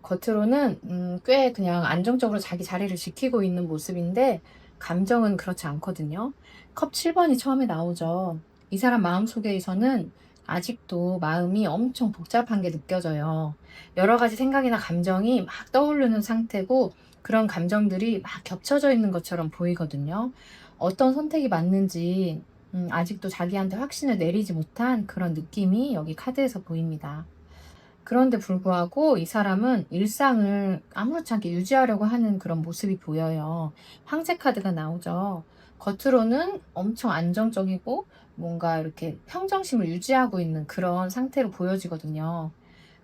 겉으로는 꽤 그냥 안정적으로 자기 자리를 지키고 있는 모습인데 감정은 그렇지 않거든요. 컵 7번이 처음에 나오죠. 이 사람 마음속에서는 아직도 마음이 엄청 복잡한 게 느껴져요. 여러 가지 생각이나 감정이 막 떠오르는 상태고 그런 감정들이 막 겹쳐져 있는 것처럼 보이거든요. 어떤 선택이 맞는지 아직도 자기한테 확신을 내리지 못한 그런 느낌이 여기 카드에서 보입니다. 그런데 불구하고 이 사람은 일상을 아무렇지 않게 유지하려고 하는 그런 모습이 보여요. 황제 카드가 나오죠. 겉으로는 엄청 안정적이고 뭔가 이렇게 평정심을 유지하고 있는 그런 상태로 보여지거든요.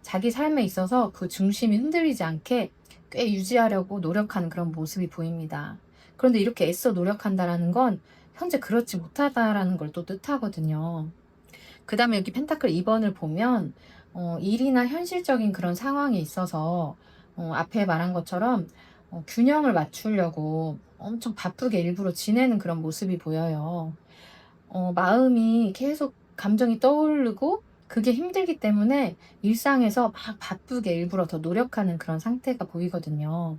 자기 삶에 있어서 그 중심이 흔들리지 않게 꽤 유지하려고 노력하는 그런 모습이 보입니다. 그런데 이렇게 애써 노력한다라는 건 현재 그렇지 못하다라는 걸 또 뜻하거든요. 그 다음에 여기 펜타클 2번을 보면 일이나 현실적인 그런 상황에 있어서 앞에 말한 것처럼 균형을 맞추려고 엄청 바쁘게 일부러 지내는 그런 모습이 보여요. 마음이 계속 감정이 떠오르고 그게 힘들기 때문에 일상에서 막 바쁘게 일부러 더 노력하는 그런 상태가 보이거든요.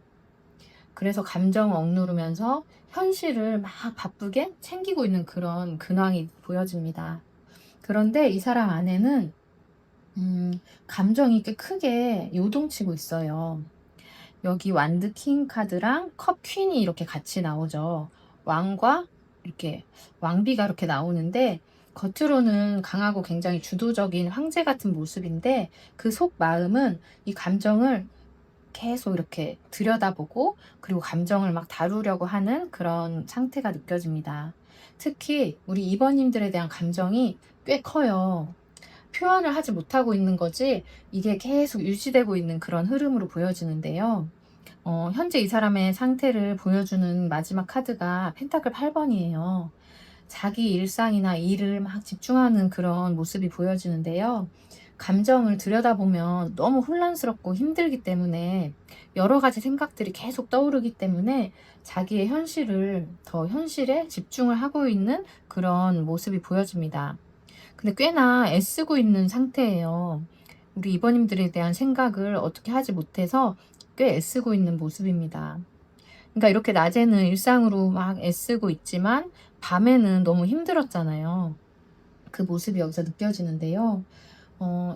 그래서 감정 억누르면서 현실을 막 바쁘게 챙기고 있는 그런 근황이 보여집니다. 그런데 이 사람 안에는 감정이 꽤 크게 요동치고 있어요. 여기 완드 킹 카드랑 컵 퀸이 이렇게 같이 나오죠. 왕과 이렇게 왕비가 이렇게 나오는데 겉으로는 강하고 굉장히 주도적인 황제 같은 모습인데 그 속 마음은 이 감정을 계속 이렇게 들여다보고 그리고 감정을 막 다루려고 하는 그런 상태가 느껴집니다. 특히 우리 이번님들에 대한 감정이 꽤 커요. 표현을 하지 못하고 있는 거지 이게 계속 유지되고 있는 그런 흐름으로 보여지는데요. 현재 이 사람의 상태를 보여주는 마지막 카드가 펜타클 8번이에요. 자기 일상이나 일을 막 집중하는 그런 모습이 보여지는데요. 감정을 들여다보면 너무 혼란스럽고 힘들기 때문에 여러 가지 생각들이 계속 떠오르기 때문에 자기의 현실을 더 현실에 집중을 하고 있는 그런 모습이 보여집니다. 근데 꽤나 애쓰고 있는 상태예요. 우리 이번님들에 대한 생각을 어떻게 하지 못해서 꽤 애쓰고 있는 모습입니다. 그러니까 이렇게 낮에는 일상으로 막 애쓰고 있지만 밤에는 너무 힘들었잖아요. 그 모습이 여기서 느껴지는데요.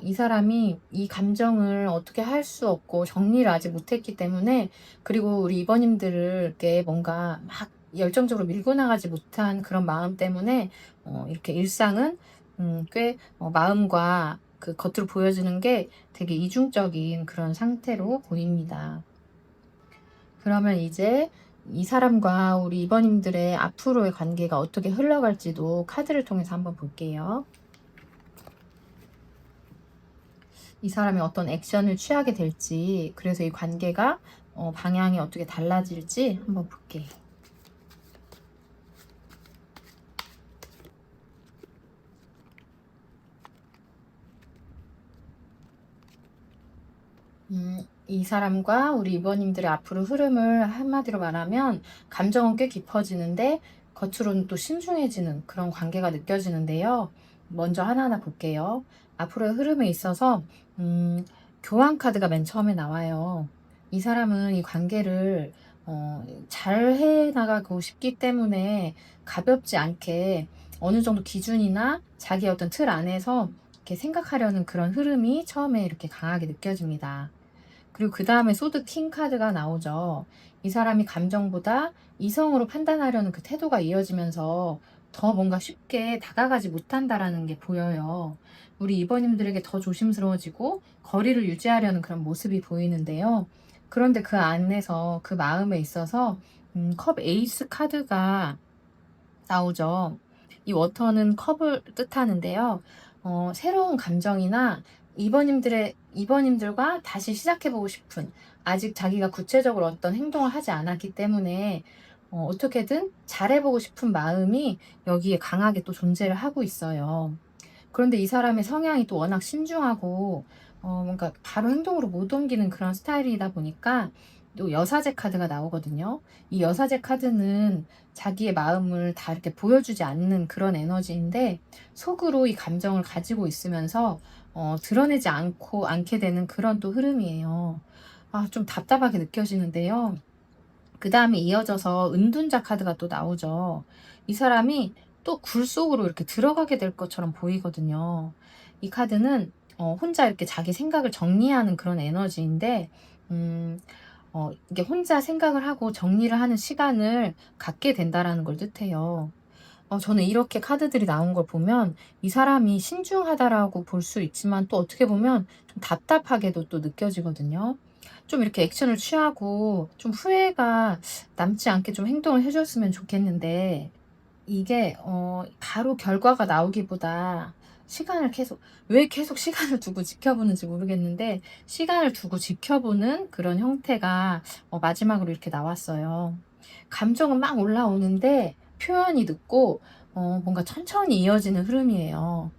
이 사람이 이 감정을 어떻게 할 수 없고 정리를 아직 못했기 때문에 그리고 우리 이번님들을 이렇게 뭔가 막 열정적으로 밀고 나가지 못한 그런 마음 때문에 이렇게 일상은 꽤 마음과 그 겉으로 보여지는 게 되게 이중적인 그런 상태로 보입니다. 그러면 이제 이 사람과 우리 이번님들의 앞으로의 관계가 어떻게 흘러갈지도 카드를 통해서 한번 볼게요. 이 사람이 어떤 액션을 취하게 될지, 그래서 이 관계가 방향이 어떻게 달라질지 한번 볼게요. 이 사람과 우리 이번님들의 앞으로 흐름을 한마디로 말하면 감정은 꽤 깊어지는데 겉으로는 또 신중해지는 그런 관계가 느껴지는데요. 먼저 하나하나 볼게요. 앞으로의 흐름에 있어서 교환 카드가 맨 처음에 나와요. 이 사람은 이 관계를 잘 해나가고 싶기 때문에 가볍지 않게 어느 정도 기준이나 자기 어떤 틀 안에서 이렇게 생각하려는 그런 흐름이 처음에 이렇게 강하게 느껴집니다. 그리고 그 다음에 소드 킹 카드가 나오죠. 이 사람이 감정보다 이성으로 판단하려는 그 태도가 이어지면서 더 뭔가 쉽게 다가가지 못한다라는 게 보여요. 우리 이번님들에게 더 조심스러워지고 거리를 유지하려는 그런 모습이 보이는데요. 그런데 그 안에서 그 마음에 있어서 컵 에이스 카드가 나오죠. 이 워터는 컵을 뜻하는데요. 새로운 감정이나 이번님들의 이번님들과 다시 시작해보고 싶은, 아직 자기가 구체적으로 어떤 행동을 하지 않았기 때문에 어떻게든 잘해보고 싶은 마음이 여기에 강하게 또 존재를 하고 있어요. 그런데 이 사람의 성향이 또 워낙 신중하고 뭔가 바로 행동으로 못 옮기는 그런 스타일이다 보니까 또 여사제 카드가 나오거든요. 이 여사제 카드는 자기의 마음을 다 이렇게 보여주지 않는 그런 에너지인데, 속으로 이 감정을 가지고 있으면서 드러내지 않게 되는 그런 또 흐름이에요. 아, 좀 답답하게 느껴지는데요. 그 다음에 이어져서 은둔자 카드가 또 나오죠. 이 사람이 또 굴 속으로 이렇게 들어가게 될 것처럼 보이거든요. 이 카드는 혼자 이렇게 자기 생각을 정리하는 그런 에너지인데, 음, 이게 혼자 생각을 하고 정리를 하는 시간을 갖게 된다라는 걸 뜻해요. 저는 이렇게 카드들이 나온 걸 보면 이 사람이 신중하다라고 볼 수 있지만, 또 어떻게 보면 좀 답답하게도 또 느껴지거든요. 좀 이렇게 액션을 취하고 좀 후회가 남지 않게 좀 행동을 해줬으면 좋겠는데, 이게 바로 결과가 나오기보다 시간을 왜 계속 시간을 두고 지켜보는지 모르겠는데, 시간을 두고 지켜보는 그런 형태가 마지막으로 이렇게 나왔어요. 감정은 막 올라오는데 표현이 늦고 뭔가 천천히 이어지는 흐름이에요.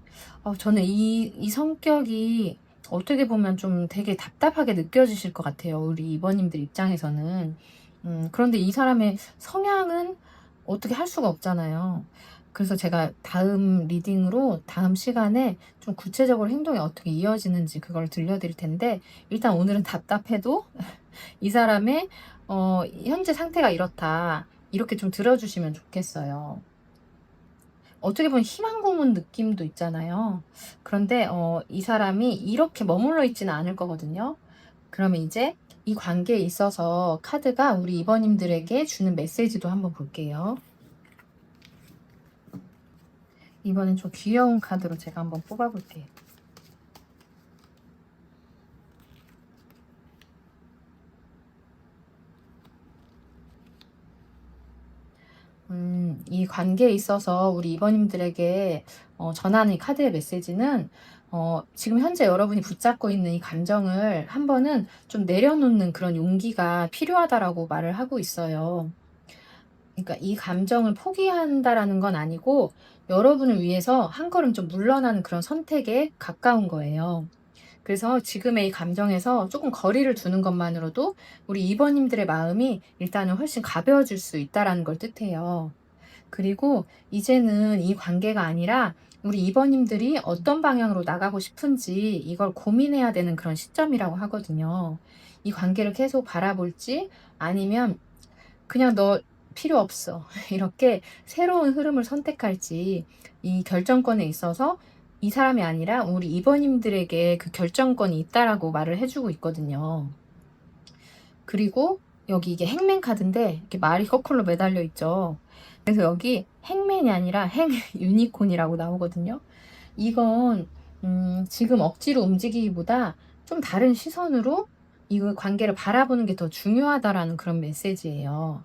저는 이 성격이 어떻게 보면 좀 되게 답답하게 느껴지실 것 같아요, 우리 이번님들 입장에서는. 그런데 이 사람의 성향은 어떻게 할 수가 없잖아요. 그래서 제가 다음 리딩으로 다음 시간에 좀 구체적으로 행동이 어떻게 이어지는지 그걸 들려드릴 텐데, 일단 오늘은 답답해도 이 사람의 현재 상태가 이렇다, 이렇게 좀 들어주시면 좋겠어요. 어떻게 보면 희망 고문 느낌도 있잖아요. 그런데 이 사람이 이렇게 머물러 있지는 않을 거거든요. 그러면 이제 이 관계에 있어서 카드가 우리 이번님들에게 주는 메시지도 한번 볼게요. 이번엔 좀 귀여운 카드로 제가 한번 뽑아볼게요. 이 관계에 있어서 우리 이번님들에게 전하는 이 카드의 메시지는, 지금 현재 여러분이 붙잡고 있는 이 감정을 한 번은 좀 내려놓는 그런 용기가 필요하다라고 말을 하고 있어요. 그러니까 이 감정을 포기한다라는 건 아니고, 여러분을 위해서 한 걸음 좀 물러나는 그런 선택에 가까운 거예요. 그래서 지금의 이 감정에서 조금 거리를 두는 것만으로도 우리 이번님들의 마음이 일단은 훨씬 가벼워질 수 있다라는 걸 뜻해요. 그리고 이제는 이 관계가 아니라 우리 이번님들이 어떤 방향으로 나가고 싶은지 이걸 고민해야 되는 그런 시점이라고 하거든요. 이 관계를 계속 바라볼지, 아니면 그냥 너 필요 없어, 이렇게 새로운 흐름을 선택할지, 이 결정권에 있어서 이 사람이 아니라 우리 이번님들에게 그 결정권이 있다라고 말을 해주고 있거든요. 그리고 여기 이게 행맨 카드인데 이렇게 말이 거꾸로 매달려 있죠. 그래서 여기 행맨이 아니라 행 유니콘이라고 나오거든요. 이건 지금 억지로 움직이기보다 좀 다른 시선으로 이 관계를 바라보는 게 더 중요하다라는 그런 메시지예요.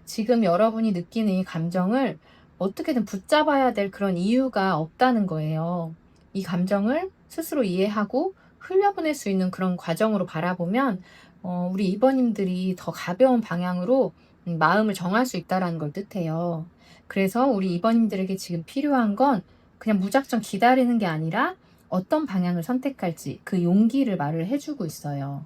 지금 여러분이 느끼는 이 감정을 어떻게든 붙잡아야 될 그런 이유가 없다는 거예요. 이 감정을 스스로 이해하고 흘려보낼 수 있는 그런 과정으로 바라보면 우리 이번님들이 더 가벼운 방향으로 마음을 정할 수 있다는 걸 뜻해요. 그래서 우리 이번님들에게 지금 필요한 건 그냥 무작정 기다리는 게 아니라 어떤 방향을 선택할지 그 용기를 말을 해주고 있어요.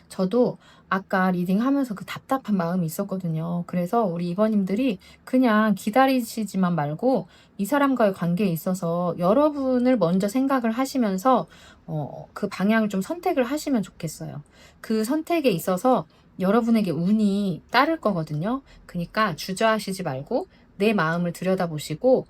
저도 아까 리딩하면서 그 답답한 마음이 있었거든요. 그래서 우리 이번님들이 그냥 기다리시지만 말고 이 사람과의 관계에 있어서 여러분을 먼저 생각을 하시면서 그 방향을 좀 선택을 하시면 좋겠어요. 그 선택에 있어서 여러분에게 운이 따를 거거든요. 그러니까 주저하시지 말고 내 마음을 들여다보시고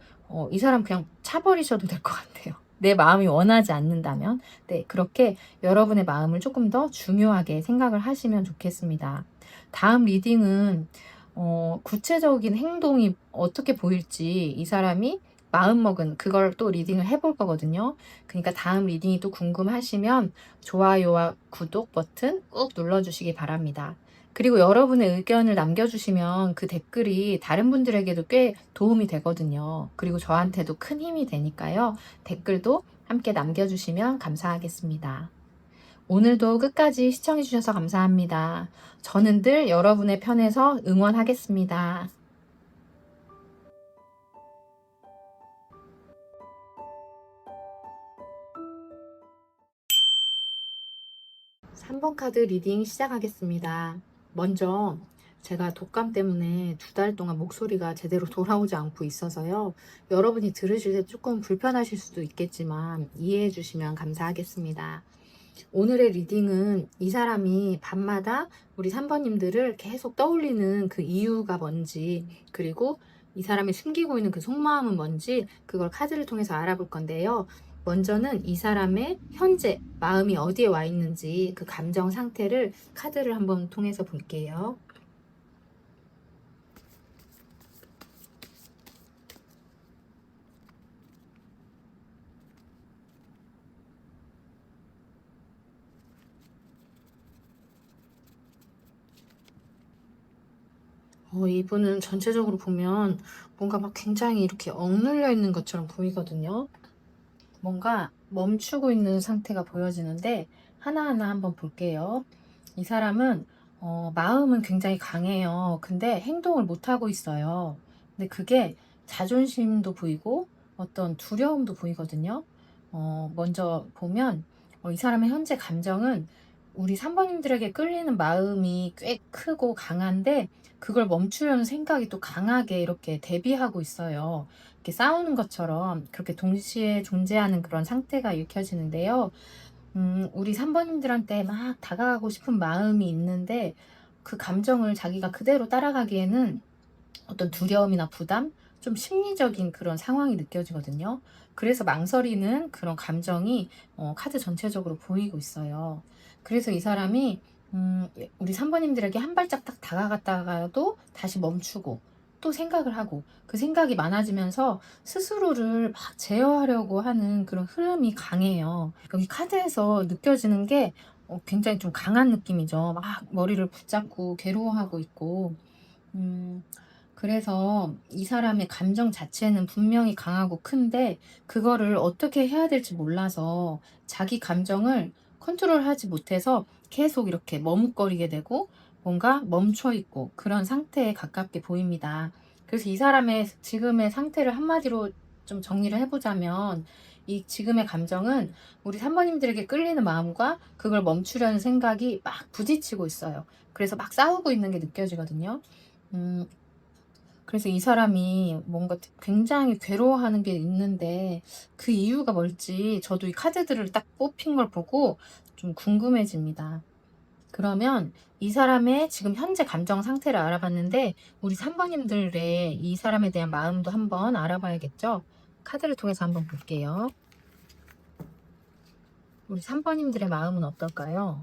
이 사람 그냥 차버리셔도 될 것 같아요. 내 마음이 원하지 않는다면. 네, 그렇게 여러분의 마음을 조금 더 중요하게 생각을 하시면 좋겠습니다. 다음 리딩은 구체적인 행동이 어떻게 보일지 이 사람이 마음먹은 그걸 또 리딩을 해볼 거거든요. 그러니까 다음 리딩이 또 궁금하시면 좋아요와 구독 버튼 꾹 눌러주시기 바랍니다. 그리고 여러분의 의견을 남겨주시면 그 댓글이 다른 분들에게도 꽤 도움이 되거든요. 그리고 저한테도 큰 힘이 되니까요. 댓글도 함께 남겨주시면 감사하겠습니다. 오늘도 끝까지 시청해주셔서 감사합니다. 저는 늘 여러분의 편에서 응원하겠습니다. 3번 카드 리딩 시작하겠습니다. 먼저 제가 독감 때문에 2달 동안 목소리가 제대로 돌아오지 않고 있어서요. 여러분이 들으실 때 조금 불편하실 수도 있겠지만 이해해 주시면 감사하겠습니다. 오늘의 리딩은 이 사람이 밤마다 우리 3번님들을 계속 떠올리는 그 이유가 뭔지, 그리고 이 사람이 숨기고 있는 그 속마음은 뭔지, 그걸 카드를 통해서 알아볼 건데요. 먼저는 이 사람의 현재 마음이 어디에 와 있는지 그 감정 상태를 카드를 한번 통해서 볼게요. 이분은 전체적으로 보면 뭔가 막 굉장히 이렇게 억눌려 있는 것처럼 보이거든요. 뭔가 멈추고 있는 상태가 보여지는데 하나하나 한번 볼게요. 이 사람은 마음은 굉장히 강해요. 근데 행동을 못하고 있어요. 근데 그게 자존심도 보이고 어떤 두려움도 보이거든요. 먼저 보면 이 사람의 현재 감정은 우리 3번님들에게 끌리는 마음이 꽤 크고 강한데 그걸 멈추려는 생각이 또 강하게 이렇게 대비하고 있어요. 이렇게 싸우는 것처럼 그렇게 동시에 존재하는 그런 상태가 읽혀지는데요. 우리 3번님들한테 막 다가가고 싶은 마음이 있는데 그 감정을 자기가 그대로 따라가기에는 어떤 두려움이나 부담, 좀 심리적인 그런 상황이 느껴지거든요. 그래서 망설이는 그런 감정이 카드 전체적으로 보이고 있어요. 그래서 이 사람이 우리 3번님들에게 한 발짝 딱 다가갔다가도 다시 멈추고 또 생각을 하고 그 생각이 많아지면서 스스로를 막 제어하려고 하는 그런 흐름이 강해요. 여기 카드에서 느껴지는 게 굉장히 좀 강한 느낌이죠. 막 머리를 붙잡고 괴로워하고 있고. 음, 그래서 이 사람의 감정 자체는 분명히 강하고 큰데 그거를 어떻게 해야 될지 몰라서 자기 감정을 컨트롤하지 못해서 계속 이렇게 머뭇거리게 되고 뭔가 멈춰 있고 그런 상태에 가깝게 보입니다. 그래서 이 사람의 지금의 상태를 한마디로 좀 정리를 해보자면 이 지금의 감정은 우리 3번님들에게 끌리는 마음과 그걸 멈추려는 생각이 막 부딪히고 있어요. 그래서 막 싸우고 있는 게 느껴지거든요. 음, 그래서 이 사람이 뭔가 굉장히 괴로워하는 게 있는데 그 이유가 뭘지 저도 이 카드들을 딱 뽑힌 걸 보고 좀 궁금해집니다. 그러면 이 사람의 지금 현재 감정 상태를 알아봤는데 우리 3번님들의 이 사람에 대한 마음도 한번 알아봐야겠죠? 카드를 통해서 한번 볼게요. 우리 3번님들의 마음은 어떨까요?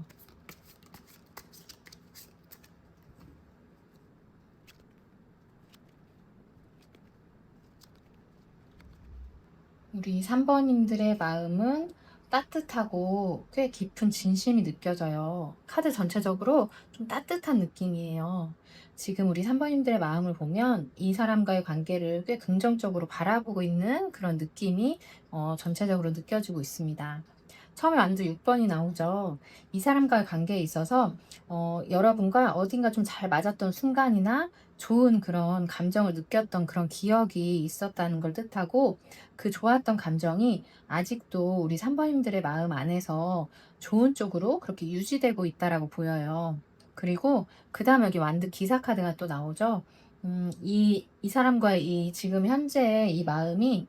우리 3번님들의 마음은 따뜻하고 꽤 깊은 진심이 느껴져요. 카드 전체적으로 좀 따뜻한 느낌이에요. 지금 우리 3번님들의 마음을 보면 이 사람과의 관계를 꽤 긍정적으로 바라보고 있는 그런 느낌이 전체적으로 느껴지고 있습니다. 처음에 완두 6번이 나오죠. 이 사람과의 관계에 있어서 여러분과 어딘가 좀 잘 맞았던 순간이나 좋은 그런 감정을 느꼈던 그런 기억이 있었다는 걸 뜻하고 그 좋았던 감정이 아직도 우리 3번님들의 마음 안에서 좋은 쪽으로 그렇게 유지되고 있다라고 보여요. 그리고 그 다음 여기 완드 기사 카드가 또 나오죠. 이 사람과의 이 지금 현재의 이 마음이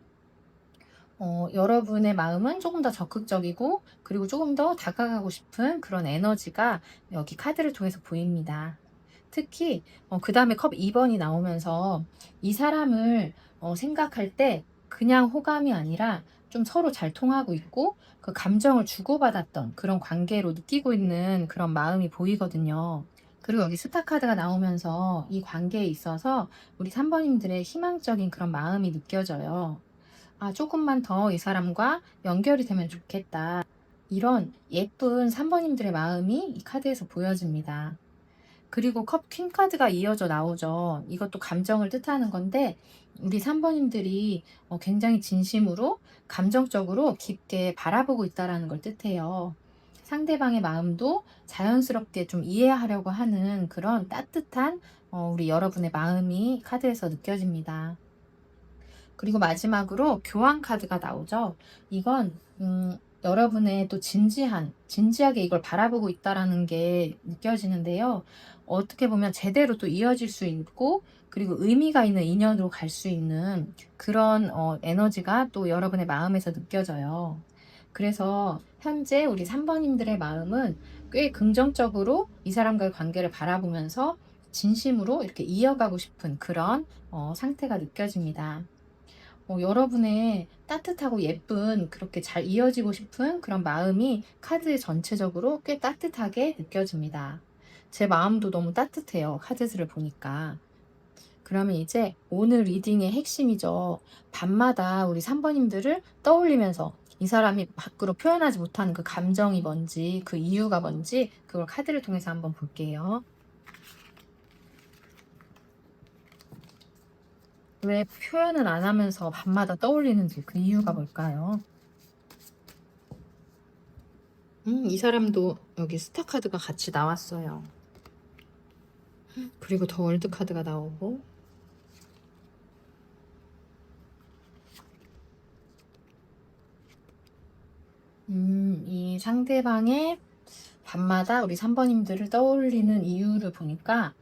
여러분의 마음은 조금 더 적극적이고 그리고 조금 더 다가가고 싶은 그런 에너지가 여기 카드를 통해서 보입니다. 특히 그 다음에 컵 2번이 나오면서 이 사람을 생각할 때 그냥 호감이 아니라 좀 서로 잘 통하고 있고 그 감정을 주고받았던 그런 관계로 느끼고 있는 그런 마음이 보이거든요. 그리고 여기 스타 카드가 나오면서 이 관계에 있어서 우리 3번님들의 희망적인 그런 마음이 느껴져요. 아, 조금만 더 이 사람과 연결이 되면 좋겠다. 이런 예쁜 3번님들의 마음이 이 카드에서 보여집니다. 그리고 컵 퀸 카드가 이어져 나오죠. 이것도 감정을 뜻하는 건데 우리 3번님들이 굉장히 진심으로 감정적으로 깊게 바라보고 있다라는 걸 뜻해요. 상대방의 마음도 자연스럽게 좀 이해하려고 하는 그런 따뜻한 우리 여러분의 마음이 카드에서 느껴집니다. 그리고 마지막으로 교환 카드가 나오죠. 이건 여러분의 또 진지하게 이걸 바라보고 있다라는 게 느껴지는데요. 어떻게 보면 제대로 또 이어질 수 있고, 그리고 의미가 있는 인연으로 갈 수 있는 그런 에너지가 또 여러분의 마음에서 느껴져요. 그래서 현재 우리 3번님들의 마음은 꽤 긍정적으로 이 사람과의 관계를 바라보면서 진심으로 이렇게 이어가고 싶은 그런 상태가 느껴집니다. 여러분의 따뜻하고 예쁜, 그렇게 잘 이어지고 싶은 그런 마음이 카드 전체적으로 꽤 따뜻하게 느껴집니다. 제 마음도 너무 따뜻해요, 카드들을 보니까. 그러면 이제 오늘 리딩의 핵심이죠. 밤마다 우리 3번님들을 떠올리면서 이 사람이 밖으로 표현하지 못하는 그 감정이 뭔지, 그 이유가 뭔지, 그걸 카드를 통해서 한번 볼게요. 왜 표현을 안 하면서 밤마다 떠올리는지, 그 이유가 뭘까요? 이 사람도 여기 스타 카드가 같이 나왔어요. 그리고 더 월드 카드가 나오고, 이 상대방의 밤마다 우리 3번님들을 떠올리는 이유를 보니까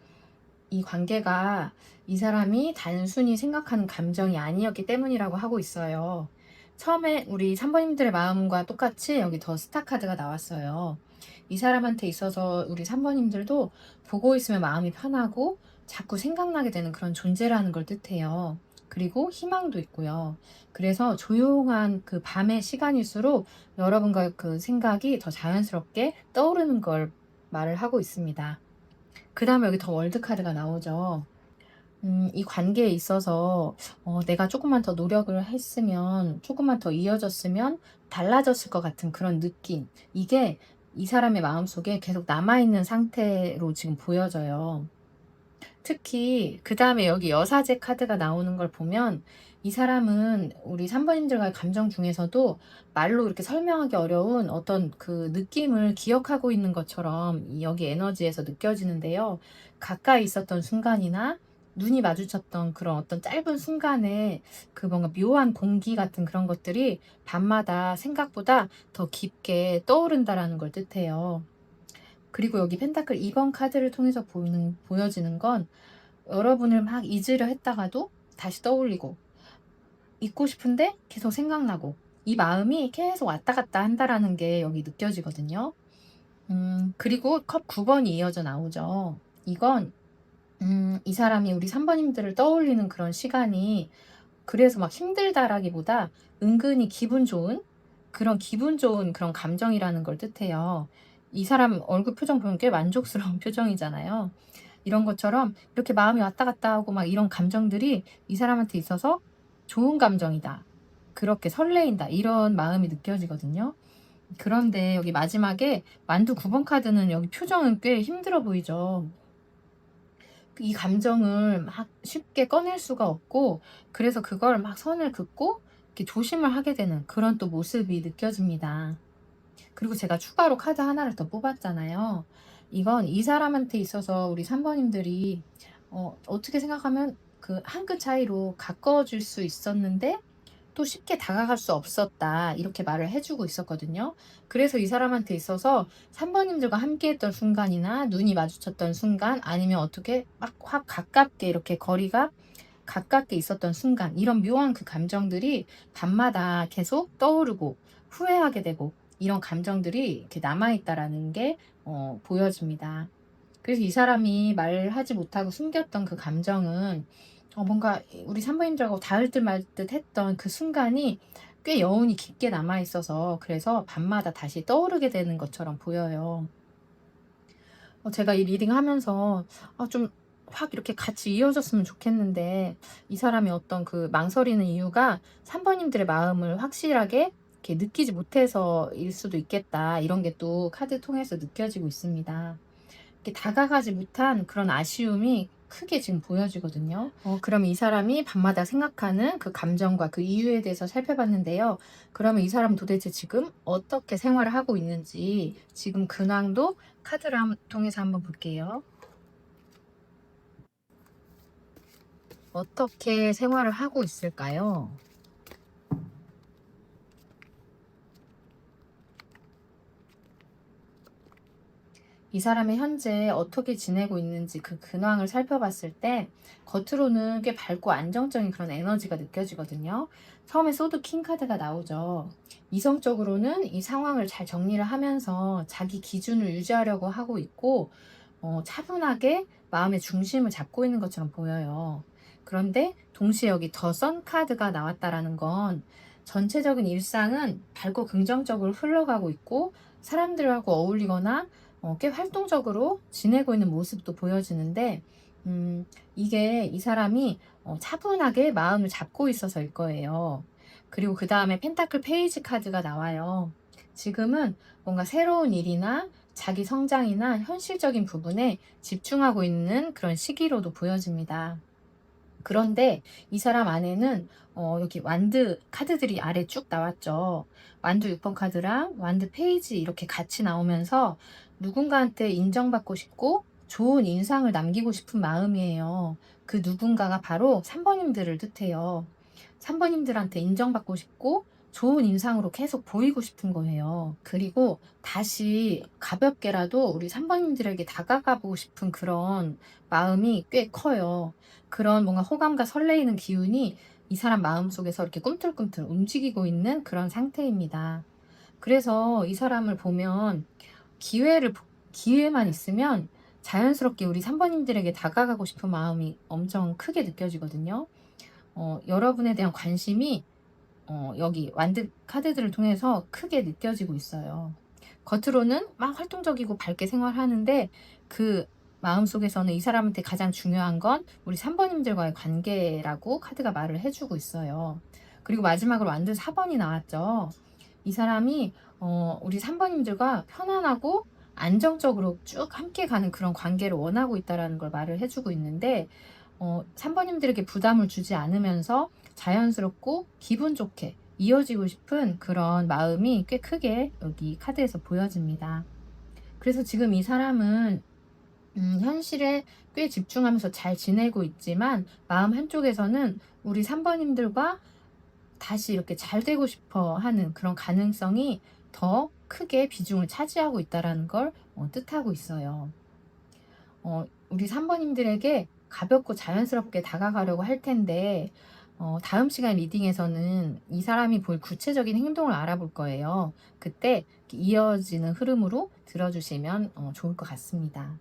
이 관계가 이 사람이 단순히 생각하는 감정이 아니었기 때문이라고 하고 있어요. 처음에 우리 3번님들의 마음과 똑같이 여기 더 스타 카드가 나왔어요. 이 사람한테 있어서 우리 3번님들도 보고 있으면 마음이 편하고 자꾸 생각나게 되는 그런 존재라는 걸 뜻해요. 그리고 희망도 있고요. 그래서 조용한 그 밤의 시간일수록 여러분과 그 생각이 더 자연스럽게 떠오르는 걸 말을 하고 있습니다. 그 다음에 여기 더 월드 카드가 나오죠. 이 관계에 있어서 내가 조금만 더 노력을 했으면, 조금만 더 이어졌으면 달라졌을 것 같은 그런 느낌. 이게 이 사람의 마음속에 계속 남아있는 상태로 지금 보여져요. 특히 그 다음에 여기 여사제 카드가 나오는 걸 보면 이 사람은 우리 3번님들과의 감정 중에서도 말로 이렇게 설명하기 어려운 어떤 그 느낌을 기억하고 있는 것처럼 여기 에너지에서 느껴지는데요. 가까이 있었던 순간이나 눈이 마주쳤던 그런 어떤 짧은 순간에 그 뭔가 묘한 공기 같은 그런 것들이 밤마다 생각보다 더 깊게 떠오른다라는 걸 뜻해요. 그리고 여기 펜타클 2번 카드를 통해서 보여지는 건 여러분을 막 잊으려 했다가도 다시 떠올리고, 잊고 싶은데 계속 생각나고, 이 마음이 계속 왔다 갔다 한다라는 게 여기 느껴지거든요. 그리고 컵 9번이 이어져 나오죠. 이건 이 사람이 우리 3번님들을 떠올리는 그런 시간이 그래서 막 힘들다라기보다 은근히 기분 좋은 그런 감정이라는 걸 뜻해요. 이 사람 얼굴 표정 보면 꽤 만족스러운 표정이잖아요. 이런 것처럼 이렇게 마음이 왔다 갔다 하고 막 이런 감정들이 이 사람한테 있어서 좋은 감정이다, 그렇게 설레인다, 이런 마음이 느껴지거든요. 그런데 여기 마지막에 만두 9번 카드는 여기 표정은 꽤 힘들어 보이죠. 이 감정을 막 쉽게 꺼낼 수가 없고, 그래서 그걸 막 선을 긋고 이렇게 조심을 하게 되는 그런 또 모습이 느껴집니다. 그리고 제가 추가로 카드 하나를 더 뽑았잖아요. 이건 이 사람한테 있어서 우리 3번님들이 어떻게 생각하면 그 한 끗 차이로 가까워질 수 있었는데 또 쉽게 다가갈 수 없었다, 이렇게 말을 해주고 있었거든요. 그래서 이 사람한테 있어서 3번님들과 함께 했던 순간이나 눈이 마주쳤던 순간, 아니면 어떻게 막 확 가깝게 이렇게 거리가 가깝게 있었던 순간, 이런 묘한 그 감정들이 밤마다 계속 떠오르고 후회하게 되고, 이런 감정들이 이렇게 남아있다라는 게 보여집니다. 그래서 이 사람이 말하지 못하고 숨겼던 그 감정은 뭔가 우리 산부인들하고 닿을 듯 말 듯 했던 그 순간이 꽤 여운이 깊게 남아 있어서, 그래서 밤마다 다시 떠오르게 되는 것처럼 보여요. 제가 이 리딩 하면서 좀 확 이렇게 같이 이어졌으면 좋겠는데, 이 사람이 어떤 그 망설이는 이유가 3번님들의 마음을 확실하게 이렇게 느끼지 못해서일 수도 있겠다, 이런 게 또 카드 통해서 느껴지고 있습니다. 이렇게 다가가지 못한 그런 아쉬움이 크게 지금 보여지거든요. 그럼 이 사람이 밤마다 생각하는 그 감정과 그 이유에 대해서 살펴봤는데요. 그러면 이 사람은 도대체 지금 어떻게 생활을 하고 있는지 지금 근황도 카드를 통해서 한번 볼게요. 어떻게 생활을 하고 있을까요? 이 사람이 현재 어떻게 지내고 있는지 그 근황을 살펴봤을 때 겉으로는 꽤 밝고 안정적인 그런 에너지가 느껴지거든요. 처음에 소드 킹 카드가 나오죠. 이성적으로는 이 상황을 잘 정리를 하면서 자기 기준을 유지하려고 하고 있고 차분하게 마음의 중심을 잡고 있는 것처럼 보여요. 그런데 동시에 여기 더 선 카드가 나왔다라는 건 전체적인 일상은 밝고 긍정적으로 흘러가고 있고 사람들하고 어울리거나 꽤 활동적으로 지내고 있는 모습도 보여지는데 이게 이 사람이 차분하게 마음을 잡고 있어서일 거예요. 그리고 그 다음에 펜타클 페이지 카드가 나와요. 지금은 뭔가 새로운 일이나 자기 성장이나 현실적인 부분에 집중하고 있는 그런 시기로도 보여집니다. 그런데 이 사람 안에는 여기 완드 카드들이 아래 쭉 나왔죠. 완드 6번 카드랑 완드 페이지 이렇게 같이 나오면서 누군가한테 인정받고 싶고 좋은 인상을 남기고 싶은 마음이에요. 그 누군가가 바로 3번님들을 뜻해요. 3번님들한테 인정받고 싶고 좋은 인상으로 계속 보이고 싶은 거예요. 그리고 다시 가볍게라도 우리 3번님들에게 다가가 보고 싶은 그런 마음이 꽤 커요. 그런 뭔가 호감과 설레이는 기운이 이 사람 마음속에서 이렇게 꿈틀꿈틀 움직이고 있는 그런 상태입니다. 그래서 이 사람을 보면 기회만 있으면 자연스럽게 우리 3번님들에게 다가가고 싶은 마음이 엄청 크게 느껴지거든요. 여러분에 대한 관심이 여기 완드 카드들을 통해서 크게 느껴지고 있어요. 겉으로는 막 활동적이고 밝게 생활하는데 그 마음속에서는 이 사람한테 가장 중요한 건 우리 3번님들과의 관계라고 카드가 말을 해주고 있어요. 그리고 마지막으로 완드 4번이 나왔죠. 이 사람이 우리 3번님들과 편안하고 안정적으로 쭉 함께 가는 그런 관계를 원하고 있다라는 걸 말을 해주고 있는데 3번님들에게 부담을 주지 않으면서 자연스럽고 기분 좋게 이어지고 싶은 그런 마음이 꽤 크게 여기 카드에서 보여집니다. 그래서 지금 이 사람은 현실에 꽤 집중하면서 잘 지내고 있지만 마음 한쪽에서는 우리 3번님들과 다시 이렇게 잘 되고 싶어 하는 그런 가능성이 더 크게 비중을 차지하고 있다는 걸 뜻하고 있어요. 우리 3번님들에게 가볍고 자연스럽게 다가가려고 할 텐데 다음 시간 리딩에서는 이 사람이 볼 구체적인 행동을 알아볼 거예요. 그때 이어지는 흐름으로 들어주시면 좋을 것 같습니다.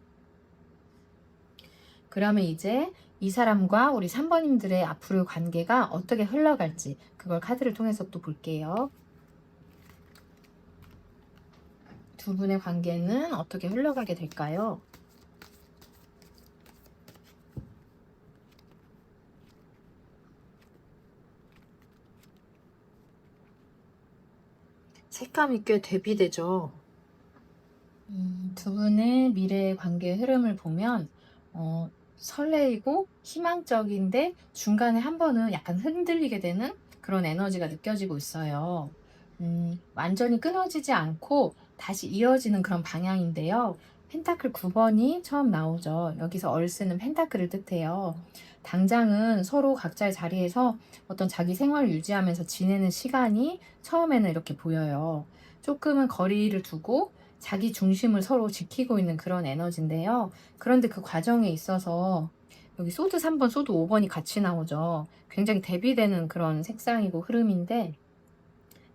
그러면 이제 이 사람과 우리 3번님들의 앞으로의 관계가 어떻게 흘러갈지 그걸 카드를 통해서 또 볼게요. 두 분의 관계는 어떻게 흘러가게 될까요? 색감이 꽤 대비되죠. 두 분의 미래의 관계의 흐름을 보면 설레이고 희망적인데 중간에 한 번은 약간 흔들리게 되는 그런 에너지가 느껴지고 있어요. 완전히 끊어지지 않고 다시 이어지는 그런 방향인데요. 펜타클 9번이 처음 나오죠. 여기서 얼스는 펜타클을 뜻해요. 당장은 서로 각자의 자리에서 어떤 자기 생활을 유지하면서 지내는 시간이 처음에는 이렇게 보여요. 조금은 거리를 두고 자기 중심을 서로 지키고 있는 그런 에너지인데요. 그런데 그 과정에 있어서 여기 소드 3번, 소드 5번이 같이 나오죠. 굉장히 대비되는 그런 색상이고 흐름인데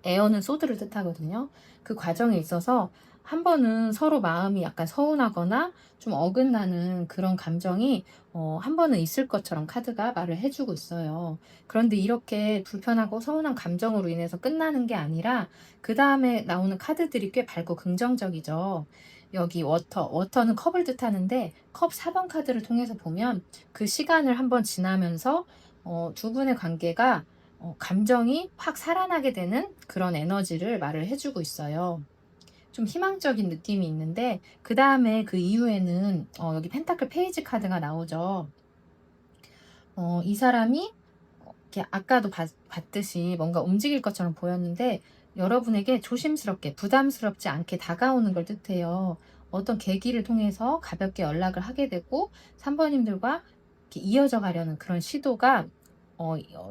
에어는 소드를 뜻하거든요. 그 과정에 있어서 한 번은 서로 마음이 약간 서운하거나 좀 어긋나는 그런 감정이 한 번은 있을 것처럼 카드가 말을 해주고 있어요. 그런데 이렇게 불편하고 서운한 감정으로 인해서 끝나는 게 아니라 그 다음에 나오는 카드들이 꽤 밝고 긍정적이죠. 여기 워터는 컵을 뜻하는데 컵 4번 카드를 통해서 보면 그 시간을 한번 지나면서 두 분의 관계가 감정이 확 살아나게 되는 그런 에너지를 말을 해주고 있어요. 좀 희망적인 느낌이 있는데 그 다음에 그 이후에는 여기 펜타클 페이지 카드가 나오죠. 이 사람이 이렇게 아까도 봤듯이 뭔가 움직일 것처럼 보였는데 여러분에게 조심스럽게 부담스럽지 않게 다가오는 걸 뜻해요. 어떤 계기를 통해서 가볍게 연락을 하게 되고 3번님들과 이렇게 이어져 가려는 그런 시도가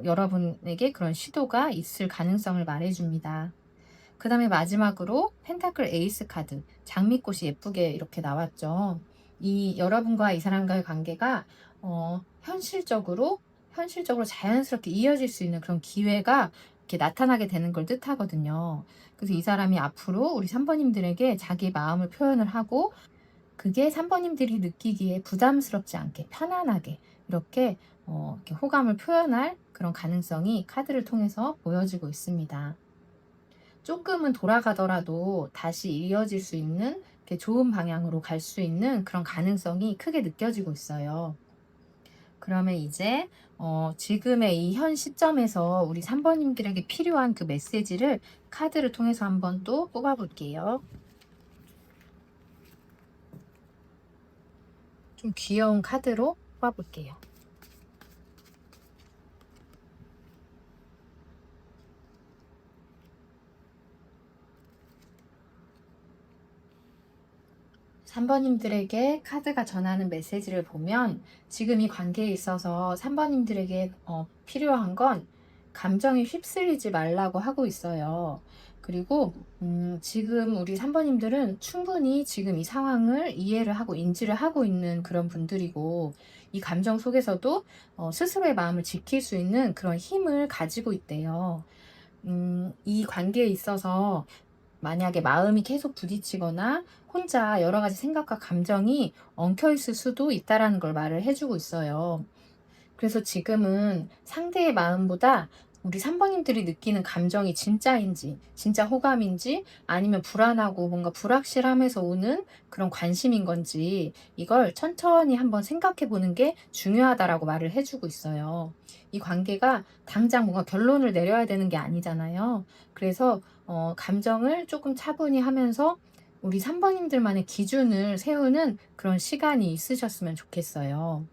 여러분에게 그런 시도가 있을 가능성을 말해줍니다. 그 다음에 마지막으로 펜타클 에이스 카드, 장미꽃이 예쁘게 이렇게 나왔죠. 이 여러분과 이 사람과의 관계가 현실적으로 자연스럽게 이어질 수 있는 그런 기회가 이렇게 나타나게 되는 걸 뜻하거든요. 그래서 이 사람이 앞으로 우리 3번님들에게 자기 마음을 표현을 하고 그게 3번님들이 느끼기에 부담스럽지 않게 편안하게 이렇게 호감을 표현할 그런 가능성이 카드를 통해서 보여지고 있습니다. 조금은 돌아가더라도 다시 이어질 수 있는 좋은 방향으로 갈 수 있는 그런 가능성이 크게 느껴지고 있어요. 그러면 이제 지금의 이 현 시점에서 우리 3번님들에게 필요한 그 메시지를 카드를 통해서 한번 또 뽑아 볼게요. 좀 귀여운 카드로 뽑아 볼게요. 3번님들에게 카드가 전하는 메시지를 보면 지금 이 관계에 있어서 3번님들에게 필요한 건 감정에 휩쓸리지 말라고 하고 있어요. 그리고 지금 우리 3번님들은 충분히 지금 이 상황을 이해를 하고 인지를 하고 있는 그런 분들이고 이 감정 속에서도 스스로의 마음을 지킬 수 있는 그런 힘을 가지고 있대요. 이 관계에 있어서 만약에 마음이 계속 부딪히거나 혼자 여러 가지 생각과 감정이 엉켜 있을 수도 있다라는 걸 말을 해주고 있어요. 그래서 지금은 상대의 마음보다 우리 3번님들이 느끼는 감정이 진짜인지, 진짜 호감인지, 아니면 불안하고 뭔가 불확실함에서 오는 그런 관심인 건지, 이걸 천천히 한번 생각해 보는 게 중요하다라고 말을 해주고 있어요. 이 관계가 당장 뭔가 결론을 내려야 되는 게 아니잖아요. 그래서, 감정을 조금 차분히 하면서 우리 3번님들만의 기준을 세우는 그런 시간이 있으셨으면 좋겠어요.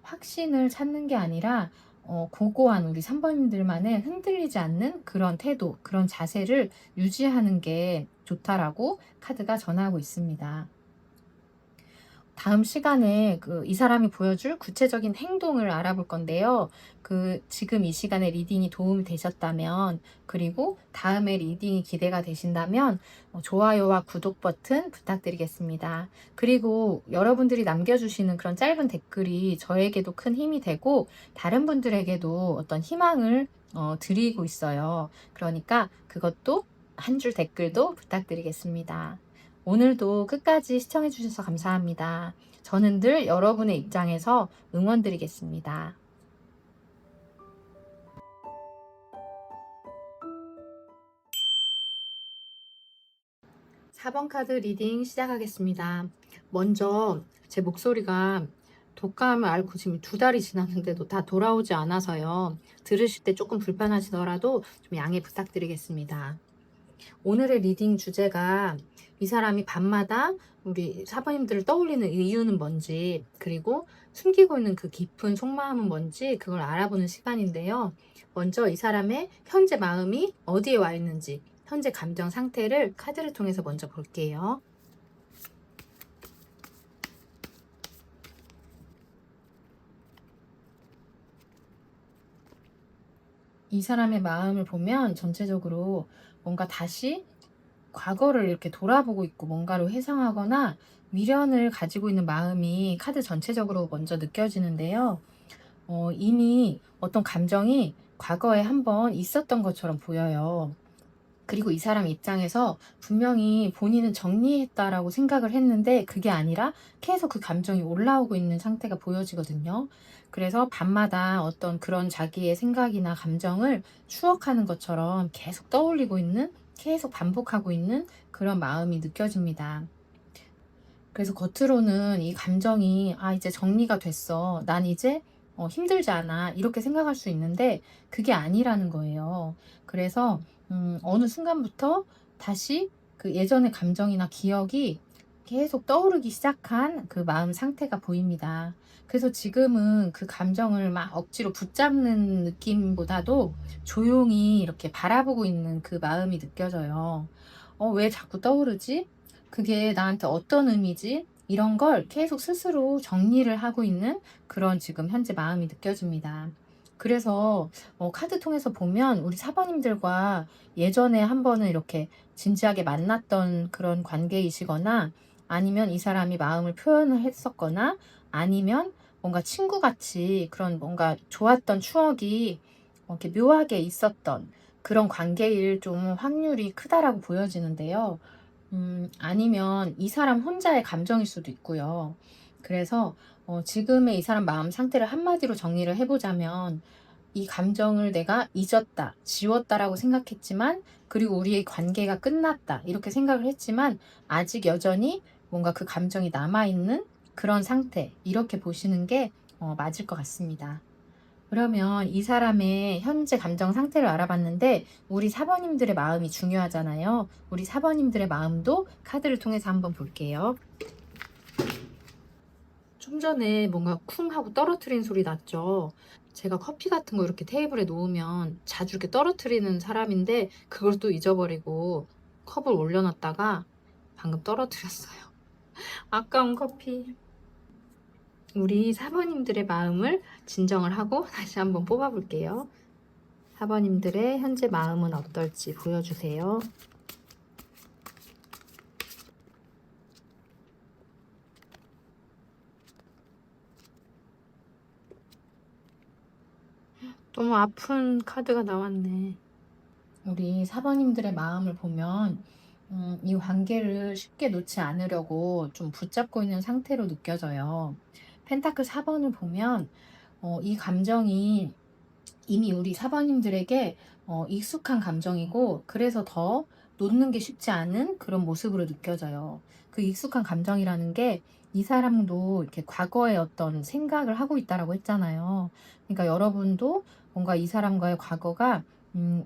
확신을 찾는 게 아니라 고고한 우리 3번님들만의 흔들리지 않는 그런 태도, 그런 자세를 유지하는 게 좋다라고 카드가 전하고 있습니다. 다음 시간에 이 사람이 보여줄 구체적인 행동을 알아볼 건데요. 지금 이 시간에 리딩이 도움이 되셨다면, 그리고 다음에 리딩이 기대가 되신다면, 좋아요와 구독 버튼 부탁드리겠습니다. 그리고 여러분들이 남겨주시는 그런 짧은 댓글이 저에게도 큰 힘이 되고, 다른 분들에게도 어떤 희망을 드리고 있어요. 그러니까 그것도 한 줄 댓글도 부탁드리겠습니다. 오늘도 끝까지 시청해주셔서 감사합니다. 저는 늘 여러분의 입장에서 응원드리겠습니다. 4번 카드 리딩 시작하겠습니다. 먼저 제 목소리가 독감을 앓고 지금 2달이 지났는데도 다 돌아오지 않아서요. 들으실 때 조금 불편하시더라도 좀 양해 부탁드리겠습니다. 오늘의 리딩 주제가 이 사람이 밤마다 우리 사부님들을 떠올리는 이유는 뭔지, 그리고 숨기고 있는 그 깊은 속마음은 뭔지 그걸 알아보는 시간인데요. 먼저 이 사람의 현재 마음이 어디에 와 있는지, 현재 감정 상태를 카드를 통해서 먼저 볼게요. 이 사람의 마음을 보면 전체적으로 뭔가 다시 과거를 이렇게 돌아보고 있고 뭔가를 회상하거나 미련을 가지고 있는 마음이 카드 전체적으로 먼저 느껴지는데요. 이미 어떤 감정이 과거에 한번 있었던 것처럼 보여요. 그리고 이 사람 입장에서 분명히 본인은 정리했다라고 생각을 했는데 그게 아니라 계속 그 감정이 올라오고 있는 상태가 보여지거든요. 그래서 밤마다 어떤 그런 자기의 생각이나 감정을 추억하는 것처럼 계속 떠올리고 있는, 계속 반복하고 있는 그런 마음이 느껴집니다. 그래서 겉으로는 이 감정이 이제 정리가 됐어. 난 이제 힘들지 않아. 이렇게 생각할 수 있는데 그게 아니라는 거예요. 그래서 어느 순간부터 다시 그 예전의 감정이나 기억이 계속 떠오르기 시작한 그 마음 상태가 보입니다. 그래서 지금은 그 감정을 막 억지로 붙잡는 느낌보다도 조용히 이렇게 바라보고 있는 그 마음이 느껴져요. 왜 자꾸 떠오르지? 그게 나한테 어떤 의미지? 이런 걸 계속 스스로 정리를 하고 있는 그런 지금 현재 마음이 느껴집니다. 그래서 카드 통해서 보면 우리 사번님들과 예전에 한 번은 이렇게 진지하게 만났던 그런 관계이시거나, 아니면 이 사람이 마음을 표현을 했었거나, 아니면 뭔가 친구같이 그런 뭔가 좋았던 추억이 이렇게 묘하게 있었던 그런 관계일 좀 확률이 크다라고 보여지는데요. 아니면 이 사람 혼자의 감정일 수도 있고요. 그래서 지금의 이 사람 마음 상태를 한마디로 정리를 해보자면, 이 감정을 내가 잊었다, 지웠다라고 생각했지만, 그리고 우리의 관계가 끝났다, 이렇게 생각을 했지만, 아직 여전히 뭔가 그 감정이 남아있는 그런 상태, 이렇게 보시는 게 맞을 것 같습니다. 그러면 이 사람의 현재 감정 상태를 알아봤는데, 우리 사번님들의 마음이 중요하잖아요. 우리 사번님들의 마음도 카드를 통해서 한번 볼게요. 좀 전에 뭔가 쿵 하고 떨어뜨린 소리 났죠. 제가 커피 같은 거 이렇게 테이블에 놓으면 자주 이렇게 떨어뜨리는 사람인데, 그걸 또 잊어버리고 컵을 올려놨다가 방금 떨어뜨렸어요. 아까운 커피. 우리 사번님들의 마음을 진정을 하고 다시 한번 뽑아볼게요. 사번님들의 현재 마음은 어떨지 보여주세요. 너무 아픈 카드가 나왔네. 우리 사번님들의 마음을 보면 이 관계를 쉽게 놓지 않으려고 좀 붙잡고 있는 상태로 느껴져요. 펜타클 4번을 보면 이 감정이 이미 우리 사번님들에게 익숙한 감정이고, 그래서 더 놓는 게 쉽지 않은 그런 모습으로 느껴져요. 그 익숙한 감정이라는 게, 이 사람도 이렇게 과거에 어떤 생각을 하고 있다라고 했잖아요. 그러니까 여러분도 뭔가 이 사람과의 과거가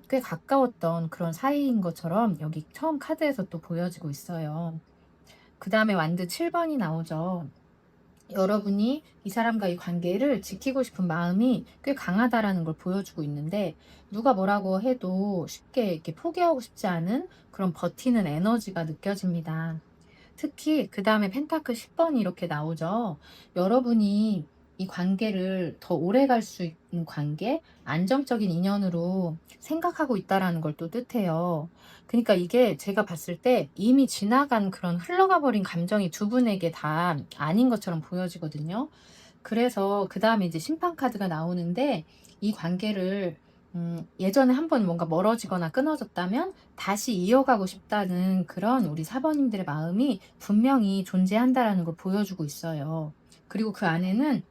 꽤 가까웠던 그런 사이인 것처럼 여기 처음 카드에서 또 보여지고 있어요. 그 다음에 완드 7번이 나오죠. 여러분이 이 사람과 이 관계를 지키고 싶은 마음이 꽤 강하다라는 걸 보여주고 있는데, 누가 뭐라고 해도 쉽게 이렇게 포기하고 싶지 않은 그런 버티는 에너지가 느껴집니다. 특히 그 다음에 펜타클 10번이 이렇게 나오죠. 여러분이 이 관계를 더 오래 갈 수 있는 관계, 안정적인 인연으로 생각하고 있다라는 걸 또 뜻해요. 그러니까 이게 제가 봤을 때 이미 지나간 그런 흘러가 버린 감정이 두 분에게 다 아닌 것처럼 보여지거든요. 그래서 그 다음에 이제 심판 카드가 나오는데, 이 관계를 예전에 한번 뭔가 멀어지거나 끊어졌다면 다시 이어가고 싶다는 그런 우리 사번님들의 마음이 분명히 존재한다라는 걸 보여주고 있어요. 그리고 그 안에는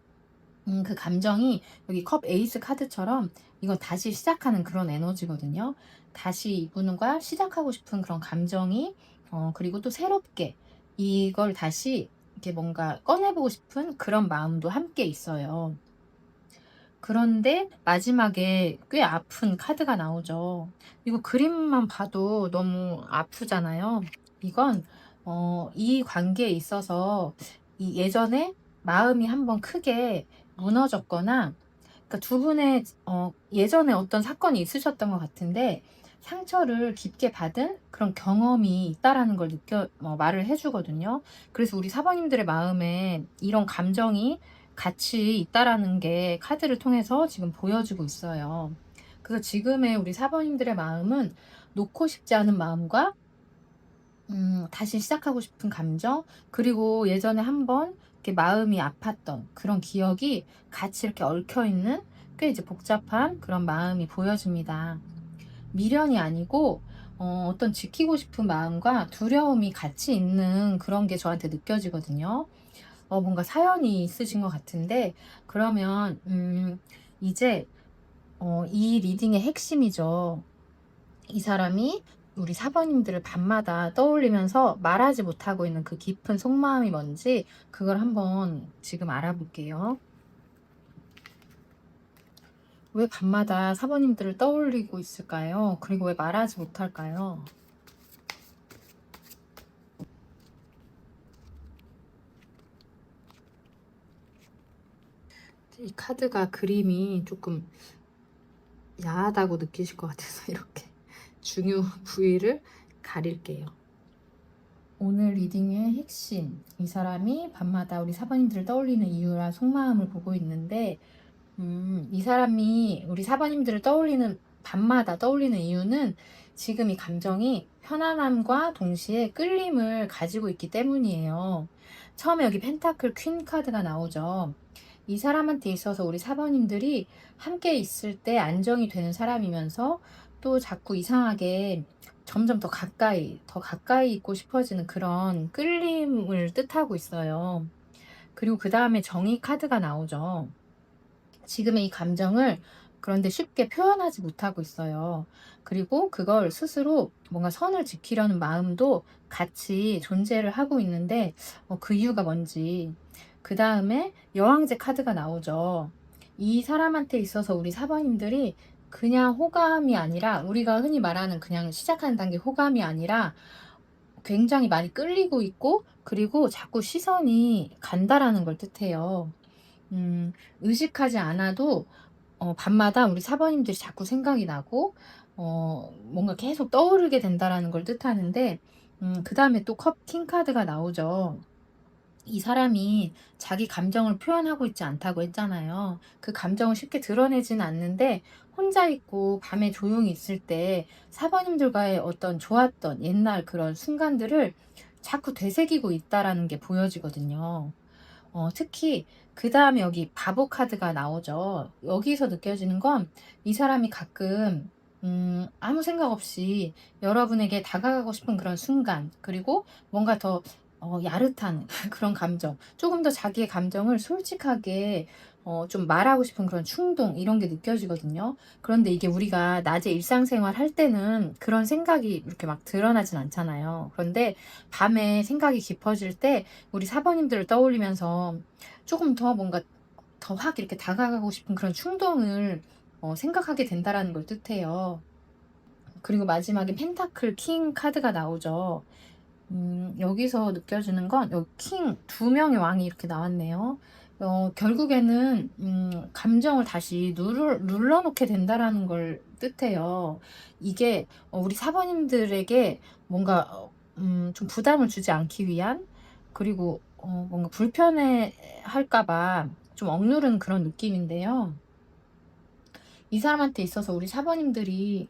그 감정이 여기 컵 에이스 카드처럼 이건 다시 시작하는 그런 에너지거든요. 다시 이분과 시작하고 싶은 그런 감정이, 그리고 또 새롭게 이걸 다시 이렇게 뭔가 꺼내보고 싶은 그런 마음도 함께 있어요. 그런데 마지막에 꽤 아픈 카드가 나오죠. 이거 그림만 봐도 너무 아프잖아요. 이건 이 관계에 있어서 이 예전에 마음이 한번 크게 무너졌거나, 그러니까 두 분의 예전에 어떤 사건이 있으셨던 것 같은데, 상처를 깊게 받은 그런 경험이 있다라는 걸 말을 해주거든요. 그래서 우리 사모님들의 마음에 이런 감정이 같이 있다라는 게 카드를 통해서 지금 보여지고 있어요. 그래서 지금의 우리 사모님들의 마음은 놓고 싶지 않은 마음과 다시 시작하고 싶은 감정, 그리고 예전에 한번 이렇게 마음이 아팠던 그런 기억이 같이 이렇게 얽혀 있는 꽤 이제 복잡한 그런 마음이 보여집니다. 미련이 아니고 어떤 지키고 싶은 마음과 두려움이 같이 있는 그런 게 저한테 느껴지거든요. 뭔가 사연이 있으신 것 같은데, 그러면 이제 이 리딩의 핵심이죠. 이 사람이 우리 사번님들을 밤마다 떠올리면서 말하지 못하고 있는 그 깊은 속마음이 뭔지, 그걸 한번 지금 알아볼게요. 왜 밤마다 사번님들을 떠올리고 있을까요? 그리고 왜 말하지 못할까요? 이 카드가 그림이 조금 야하다고 느끼실 것 같아서 이렇게 중요 부위를 가릴게요. 오늘 리딩의 핵심, 이 사람이 밤마다 우리 사번님들을 떠올리는 이유라 속마음을 보고 있는데, 이 사람이 우리 사번님들을 밤마다 떠올리는 이유는 지금 이 감정이 편안함과 동시에 끌림을 가지고 있기 때문이에요. 처음에 여기 펜타클 퀸 카드가 나오죠. 이 사람한테 있어서 우리 사번님들이 함께 있을 때 안정이 되는 사람이면서 또 자꾸 이상하게 점점 더 가까이 있고 싶어지는 그런 끌림을 뜻하고 있어요. 그리고 그 다음에 정의 카드가 나오죠. 지금의 이 감정을 그런데 쉽게 표현하지 못하고 있어요. 그리고 그걸 스스로 뭔가 선을 지키려는 마음도 같이 존재를 하고 있는데 그 이유가 뭔지. 그 다음에 여왕제 카드가 나오죠. 이 사람한테 있어서 우리 사번님들이 그냥 호감이 아니라 우리가 흔히 말하는 그냥 시작하는 단계 호감이 아니라 굉장히 많이 끌리고 있고 그리고 자꾸 시선이 간다라는 걸 뜻해요. 의식하지 않아도 밤마다 우리 사번님들이 자꾸 생각이 나고 뭔가 계속 떠오르게 된다라는 걸 뜻하는데 그 다음에 또 컵 킹 카드가 나오죠. 이 사람이 자기 감정을 표현하고 있지 않다고 했잖아요. 그 감정을 쉽게 드러내지는 않는데 혼자 있고 밤에 조용히 있을 때 사번님들과의 어떤 좋았던 옛날 그런 순간들을 자꾸 되새기고 있다라는 게 보여지거든요. 특히 그 다음에 여기 바보 카드가 나오죠. 여기서 느껴지는 건 이 사람이 가끔 아무 생각 없이 여러분에게 다가가고 싶은 그런 순간, 그리고 뭔가 더 야릇한 그런 감정, 조금 더 자기의 감정을 솔직하게 좀 말하고 싶은 그런 충동, 이런 게 느껴지거든요. 그런데 이게 우리가 낮에 일상생활 할 때는 그런 생각이 이렇게 막 드러나진 않잖아요. 그런데 밤에 생각이 깊어질 때 우리 사번님들을 떠올리면서 조금 더 뭔가 더 확 이렇게 다가가고 싶은 그런 충동을 생각하게 된다라는 걸 뜻해요. 그리고 마지막에 펜타클 킹 카드가 나오죠. 여기서 느껴지는 건 여기 킹 두 명의 왕이 이렇게 나왔네요. 결국에는 감정을 다시 눌러놓게 된다라는 걸 뜻해요. 이게 우리 사모님들에게 뭔가 좀 부담을 주지 않기 위한, 그리고 뭔가 불편해 할까봐 좀 억누른 그런 느낌인데요. 이 사람한테 있어서 우리 사모님들이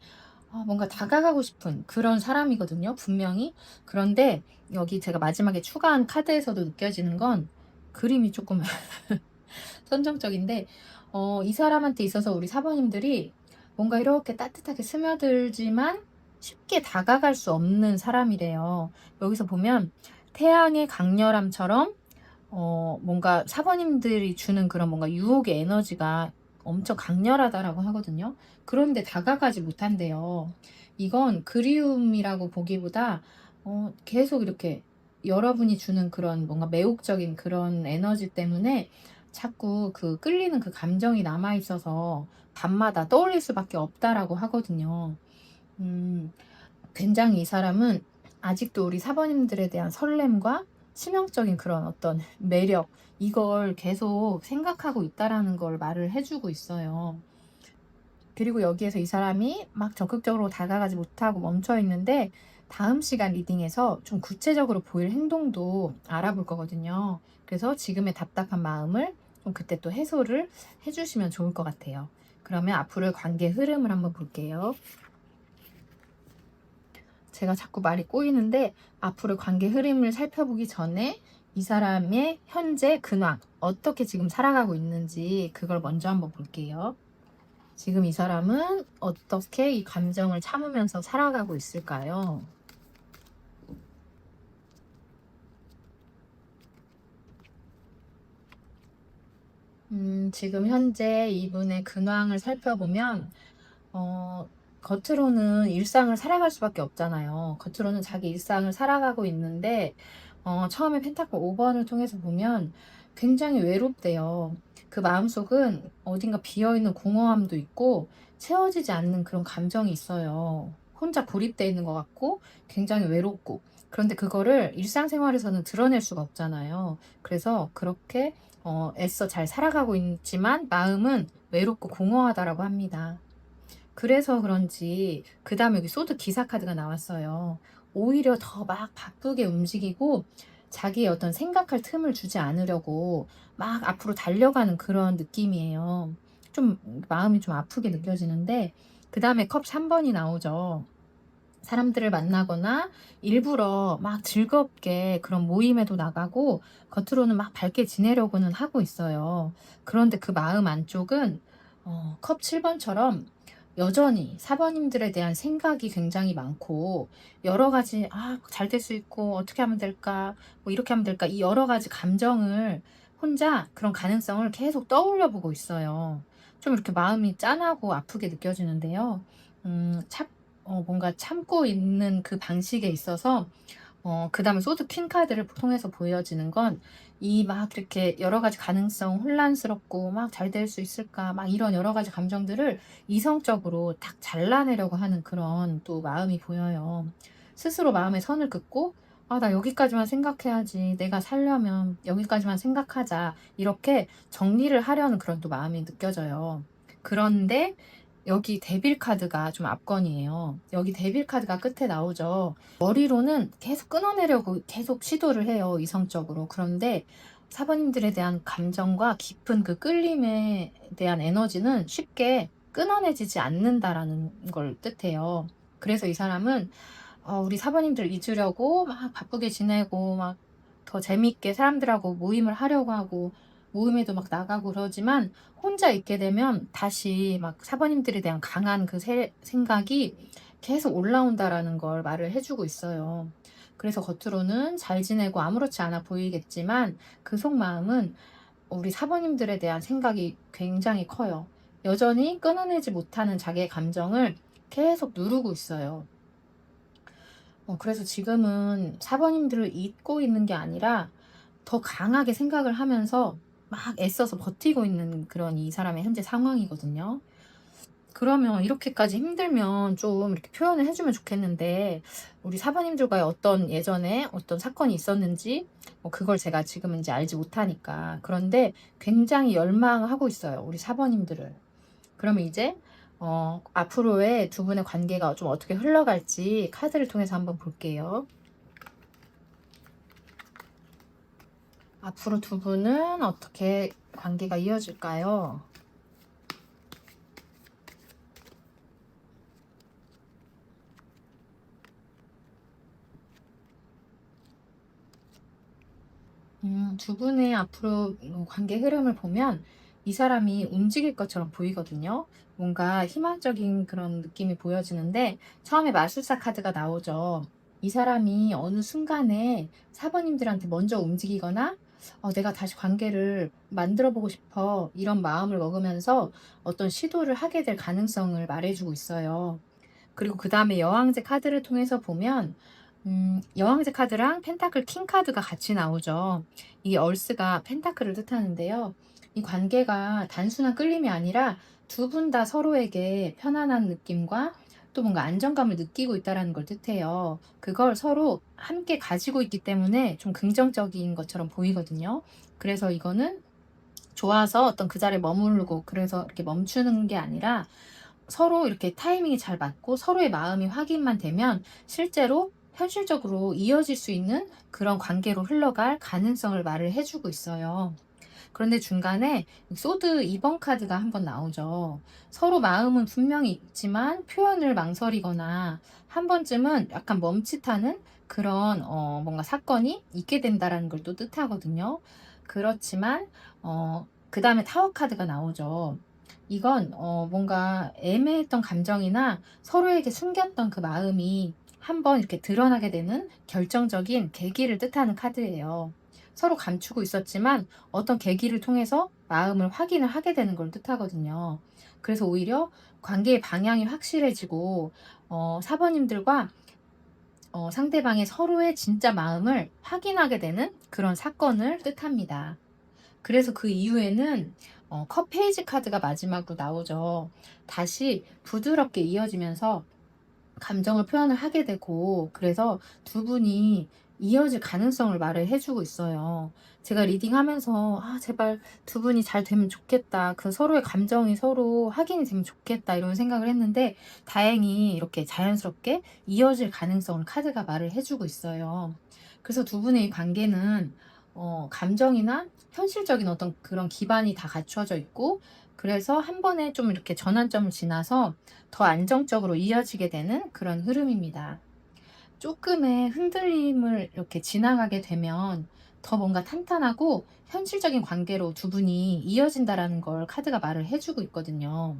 뭔가 다가가고 싶은 그런 사람이거든요, 분명히. 그런데 여기 제가 마지막에 추가한 카드에서도 느껴지는 건 그림이 조금 선정적인데, 이 사람한테 있어서 우리 사모님들이 뭔가 이렇게 따뜻하게 스며들지만 쉽게 다가갈 수 없는 사람이래요. 여기서 보면 태양의 강렬함처럼 뭔가 사모님들이 주는 그런 뭔가 유혹의 에너지가 엄청 강렬하다라고 하거든요. 그런데 다가가지 못한대요. 이건 그리움이라고 보기보다 계속 이렇게 여러분이 주는 그런 뭔가 매혹적인 그런 에너지 때문에 자꾸 그 끌리는 그 감정이 남아 있어서 밤마다 떠올릴 수밖에 없다라고 하거든요. 음, 굉장히 이 사람은 아직도 우리 사모님들에 대한 설렘과 치명적인 그런 어떤 매력, 이걸 계속 생각하고 있다라는 걸 말을 해주고 있어요. 그리고 여기에서 이 사람이 막 적극적으로 다가가지 못하고 멈춰 있는데 다음 시간 리딩에서 좀 구체적으로 보일 행동도 알아볼 거거든요. 그래서 지금의 답답한 마음을 좀 그때 또 해소를 해주시면 좋을 것 같아요. 그러면 앞으로의 관계 흐름을 한번 볼게요. 제가 자꾸 말이 꼬이는데 앞으로 관계 흐름을 살펴보기 전에 이 사람의 현재 근황, 어떻게 지금 살아가고 있는지 그걸 먼저 한번 볼게요. 지금 이 사람은 어떻게 이 감정을 참으면서 살아가고 있을까요? 지금 현재 이분의 근황을 살펴보면 겉으로는 일상을 살아갈 수밖에 없잖아요. 겉으로는 자기 일상을 살아가고 있는데 처음에 펜타클 5번을 통해서 보면 굉장히 외롭대요. 그 마음속은 어딘가 비어있는 공허함도 있고 채워지지 않는 그런 감정이 있어요. 혼자 고립되어 있는 것 같고 굉장히 외롭고, 그런데 그거를 일상생활에서는 드러낼 수가 없잖아요. 그래서 그렇게 애써 잘 살아가고 있지만 마음은 외롭고 공허하다라고 합니다. 그래서 그런지 그다음에 여기 소드 기사 카드가 나왔어요. 오히려 더 막 바쁘게 움직이고 자기의 어떤 생각할 틈을 주지 않으려고 막 앞으로 달려가는 그런 느낌이에요. 좀 마음이 좀 아프게 느껴지는데 그다음에 컵 3 번이 나오죠. 사람들을 만나거나 일부러 막 즐겁게 그런 모임에도 나가고 겉으로는 막 밝게 지내려고는 하고 있어요. 그런데 그 마음 안쪽은 컵 7 번처럼 여전히 사번님들에 대한 생각이 굉장히 많고 여러 가지 '아 잘 될 수 있고 어떻게 하면 될까? 뭐 이렇게 하면 될까?' 이 여러 가지 감정을 혼자 그런 가능성을 계속 떠올려 보고 있어요. 좀 이렇게 마음이 짠하고 아프게 느껴지는데요. 참 뭔가 참고 있는 그 방식에 있어서 그다음에 소드 퀸 카드를 통해서 보여지는 건 이 막 이렇게 여러 가지 가능성 혼란스럽고 막 '잘 될 수 있을까?' 막 이런 여러 가지 감정들을 이성적으로 딱 잘라내려고 하는 그런 또 마음이 보여요. 스스로 마음의 선을 긋고 '아 나 여기까지만 생각해야지. 내가 살려면 여기까지만 생각하자.' 이렇게 정리를 하려는 그런 또 마음이 느껴져요. 그런데 여기 데빌 카드가 좀 압권이에요. 여기 데빌 카드가 끝에 나오죠. 머리로는 계속 끊어내려고 계속 시도를 해요, 이성적으로. 그런데 사모님들에 대한 감정과 깊은 그 끌림에 대한 에너지는 쉽게 끊어내지지 않는다라는 걸 뜻해요. 그래서 이 사람은 우리 사모님들 잊으려고 막 바쁘게 지내고 막 더 재밌게 사람들하고 모임을 하려고 하고 모임에도 막 나가고 그러지만 혼자 있게 되면 다시 막 사모님들에 대한 강한 그 생각이 계속 올라온다라는 걸 말을 해주고 있어요. 그래서 겉으로는 잘 지내고 아무렇지 않아 보이겠지만 그 속마음은 우리 사모님들에 대한 생각이 굉장히 커요. 여전히 끊어내지 못하는 자기의 감정을 계속 누르고 있어요. 그래서 지금은 사모님들을 잊고 있는 게 아니라 더 강하게 생각을 하면서 막 애써서 버티고 있는 그런 이 사람의 현재 상황이거든요. 그러면 이렇게까지 힘들면 좀 이렇게 표현을 해 주면 좋겠는데 우리 사모님들과의 어떤 예전에 어떤 사건이 있었는지 그걸 제가 지금은 이제 알지 못하니까. 그런데 굉장히 열망하고 있어요, 우리 사모님들을. 그러면 이제 앞으로의 두 분의 관계가 좀 어떻게 흘러갈지 카드를 통해서 한번 볼게요. 앞으로 두 분은 어떻게 관계가 이어질까요? 두 분의 앞으로 관계 흐름을 보면 이 사람이 움직일 것처럼 보이거든요. 뭔가 희망적인 그런 느낌이 보여지는데 처음에 마술사 카드가 나오죠. 이 사람이 어느 순간에 사모님들한테 먼저 움직이거나 내가 다시 관계를 만들어 보고 싶어 이런 마음을 먹으면서 어떤 시도를 하게 될 가능성을 말해주고 있어요. 그리고 그 다음에 여왕제 카드를 통해서 보면 여왕제 카드랑 펜타클 킹 카드가 같이 나오죠. 이 얼스가 펜타클을 뜻하는데요. 이 관계가 단순한 끌림이 아니라 두 분 다 서로에게 편안한 느낌과 또 뭔가 안정감을 느끼고 있다라는 걸 뜻해요. 그걸 서로 함께 가지고 있기 때문에 좀 긍정적인 것처럼 보이거든요. 그래서 이거는 좋아서 어떤 그 자리에 머무르고 그래서 이렇게 멈추는 게 아니라 서로 이렇게 타이밍이 잘 맞고 서로의 마음이 확인만 되면 실제로 현실적으로 이어질 수 있는 그런 관계로 흘러갈 가능성을 말을 해주고 있어요. 그런데 중간에 소드 2번 카드가 한번 나오죠. 서로 마음은 분명히 있지만 표현을 망설이거나 한 번쯤은 약간 멈칫하는 그런 뭔가 사건이 있게 된다라는 걸 또 뜻하거든요. 그렇지만 그 다음에 타워 카드가 나오죠. 이건 뭔가 애매했던 감정이나 서로에게 숨겼던 그 마음이 한번 이렇게 드러나게 되는 결정적인 계기를 뜻하는 카드예요. 서로 감추고 있었지만 어떤 계기를 통해서 마음을 확인을 하게 되는 걸 뜻하거든요. 그래서 오히려 관계의 방향이 확실해지고 사모님들과 상대방의 서로의 진짜 마음을 확인하게 되는 그런 사건을 뜻합니다. 그래서 그 이후에는 컵 페이지 카드가 마지막으로 나오죠. 다시 부드럽게 이어지면서 감정을 표현을 하게 되고, 그래서 두 분이 이어질 가능성을 말을 해주고 있어요. 제가 리딩하면서 제발 두 분이 잘 되면 좋겠다. 그 서로의 감정이 서로 확인이 되면 좋겠다. 이런 생각을 했는데 다행히 이렇게 자연스럽게 이어질 가능성을 카드가 말을 해주고 있어요. 그래서 두 분의 이 관계는 감정이나 현실적인 어떤 그런 기반이 다 갖춰져 있고, 그래서 한 번에 좀 이렇게 전환점을 지나서 더 안정적으로 이어지게 되는 그런 흐름입니다. 조금의 흔들림을 이렇게 지나가게 되면 더 뭔가 탄탄하고 현실적인 관계로 두 분이 이어진다라는 걸 카드가 말을 해주고 있거든요.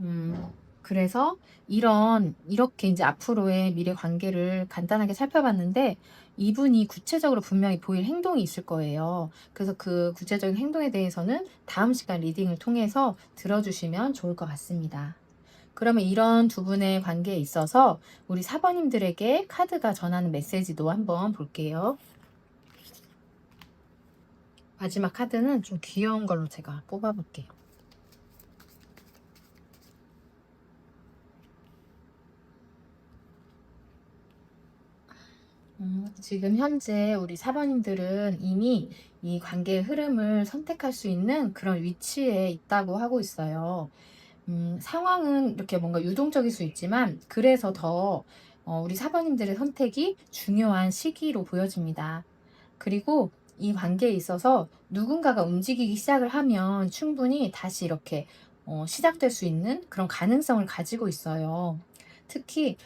음, 그래서 이렇게 이제 앞으로의 미래 관계를 간단하게 살펴봤는데, 이분이 구체적으로 분명히 보일 행동이 있을 거예요. 그래서 그 구체적인 행동에 대해서는 다음 시간 리딩을 통해서 들어주시면 좋을 것 같습니다. 그러면 이런 두 분의 관계에 있어서 우리 사번님들에게 카드가 전하는 메시지도 한번 볼게요. 마지막 카드는 좀 귀여운 걸로 제가 뽑아볼게요. 지금 현재 우리 사번님들은 이미 이 관계의 흐름을 선택할 수 있는 그런 위치에 있다고 하고 있어요. 상황은 이렇게 뭔가 유동적일 수 있지만, 그래서 더 우리 사번님들의 선택이 중요한 시기로 보여집니다. 그리고 이 관계에 있어서 누군가가 움직이기 시작을 하면 충분히 다시 이렇게 시작될 수 있는 그런 가능성을 가지고 있어요. 특히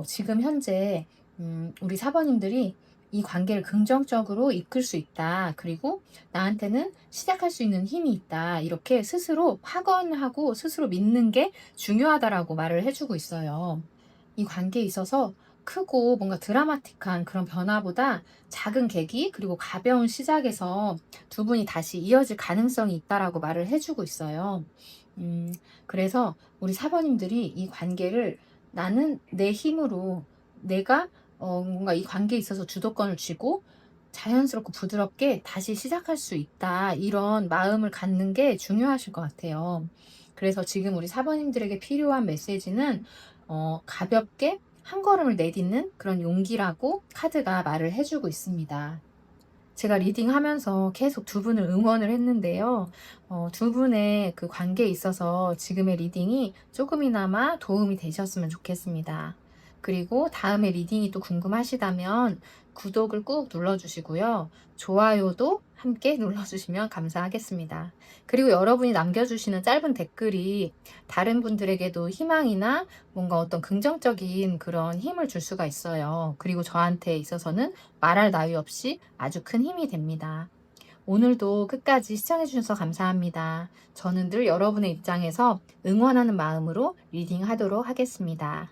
지금 현재 우리 사번님들이 이 관계를 긍정적으로 이끌 수 있다. 그리고 나한테는 시작할 수 있는 힘이 있다. 이렇게 스스로 확언하고 스스로 믿는 게 중요하다라고 말을 해주고 있어요. 이 관계에 있어서 크고 뭔가 드라마틱한 그런 변화보다 작은 계기 그리고 가벼운 시작에서 두 분이 다시 이어질 가능성이 있다라고 말을 해주고 있어요. 음, 그래서 우리 사번님들이 이 관계를 나는 내 힘으로 내가 뭔가 이 관계에 있어서 주도권을 쥐고 자연스럽고 부드럽게 다시 시작할 수 있다. 이런 마음을 갖는 게 중요하실 것 같아요. 그래서 지금 우리 사번님들에게 필요한 메시지는 가볍게 한 걸음을 내딛는 그런 용기라고 카드가 말을 해주고 있습니다. 제가 리딩하면서 계속 두 분을 응원을 했는데요. 두 분의 그 관계에 있어서 지금의 리딩이 조금이나마 도움이 되셨으면 좋겠습니다. 그리고 다음에 리딩이 또 궁금하시다면 구독을 꾹 눌러주시고요. 좋아요도 함께 눌러주시면 감사하겠습니다. 그리고 여러분이 남겨주시는 짧은 댓글이 다른 분들에게도 희망이나 뭔가 어떤 긍정적인 그런 힘을 줄 수가 있어요. 그리고 저한테 있어서는 말할 나위 없이 아주 큰 힘이 됩니다. 오늘도 끝까지 시청해주셔서 감사합니다. 저는 늘 여러분의 입장에서 응원하는 마음으로 리딩하도록 하겠습니다.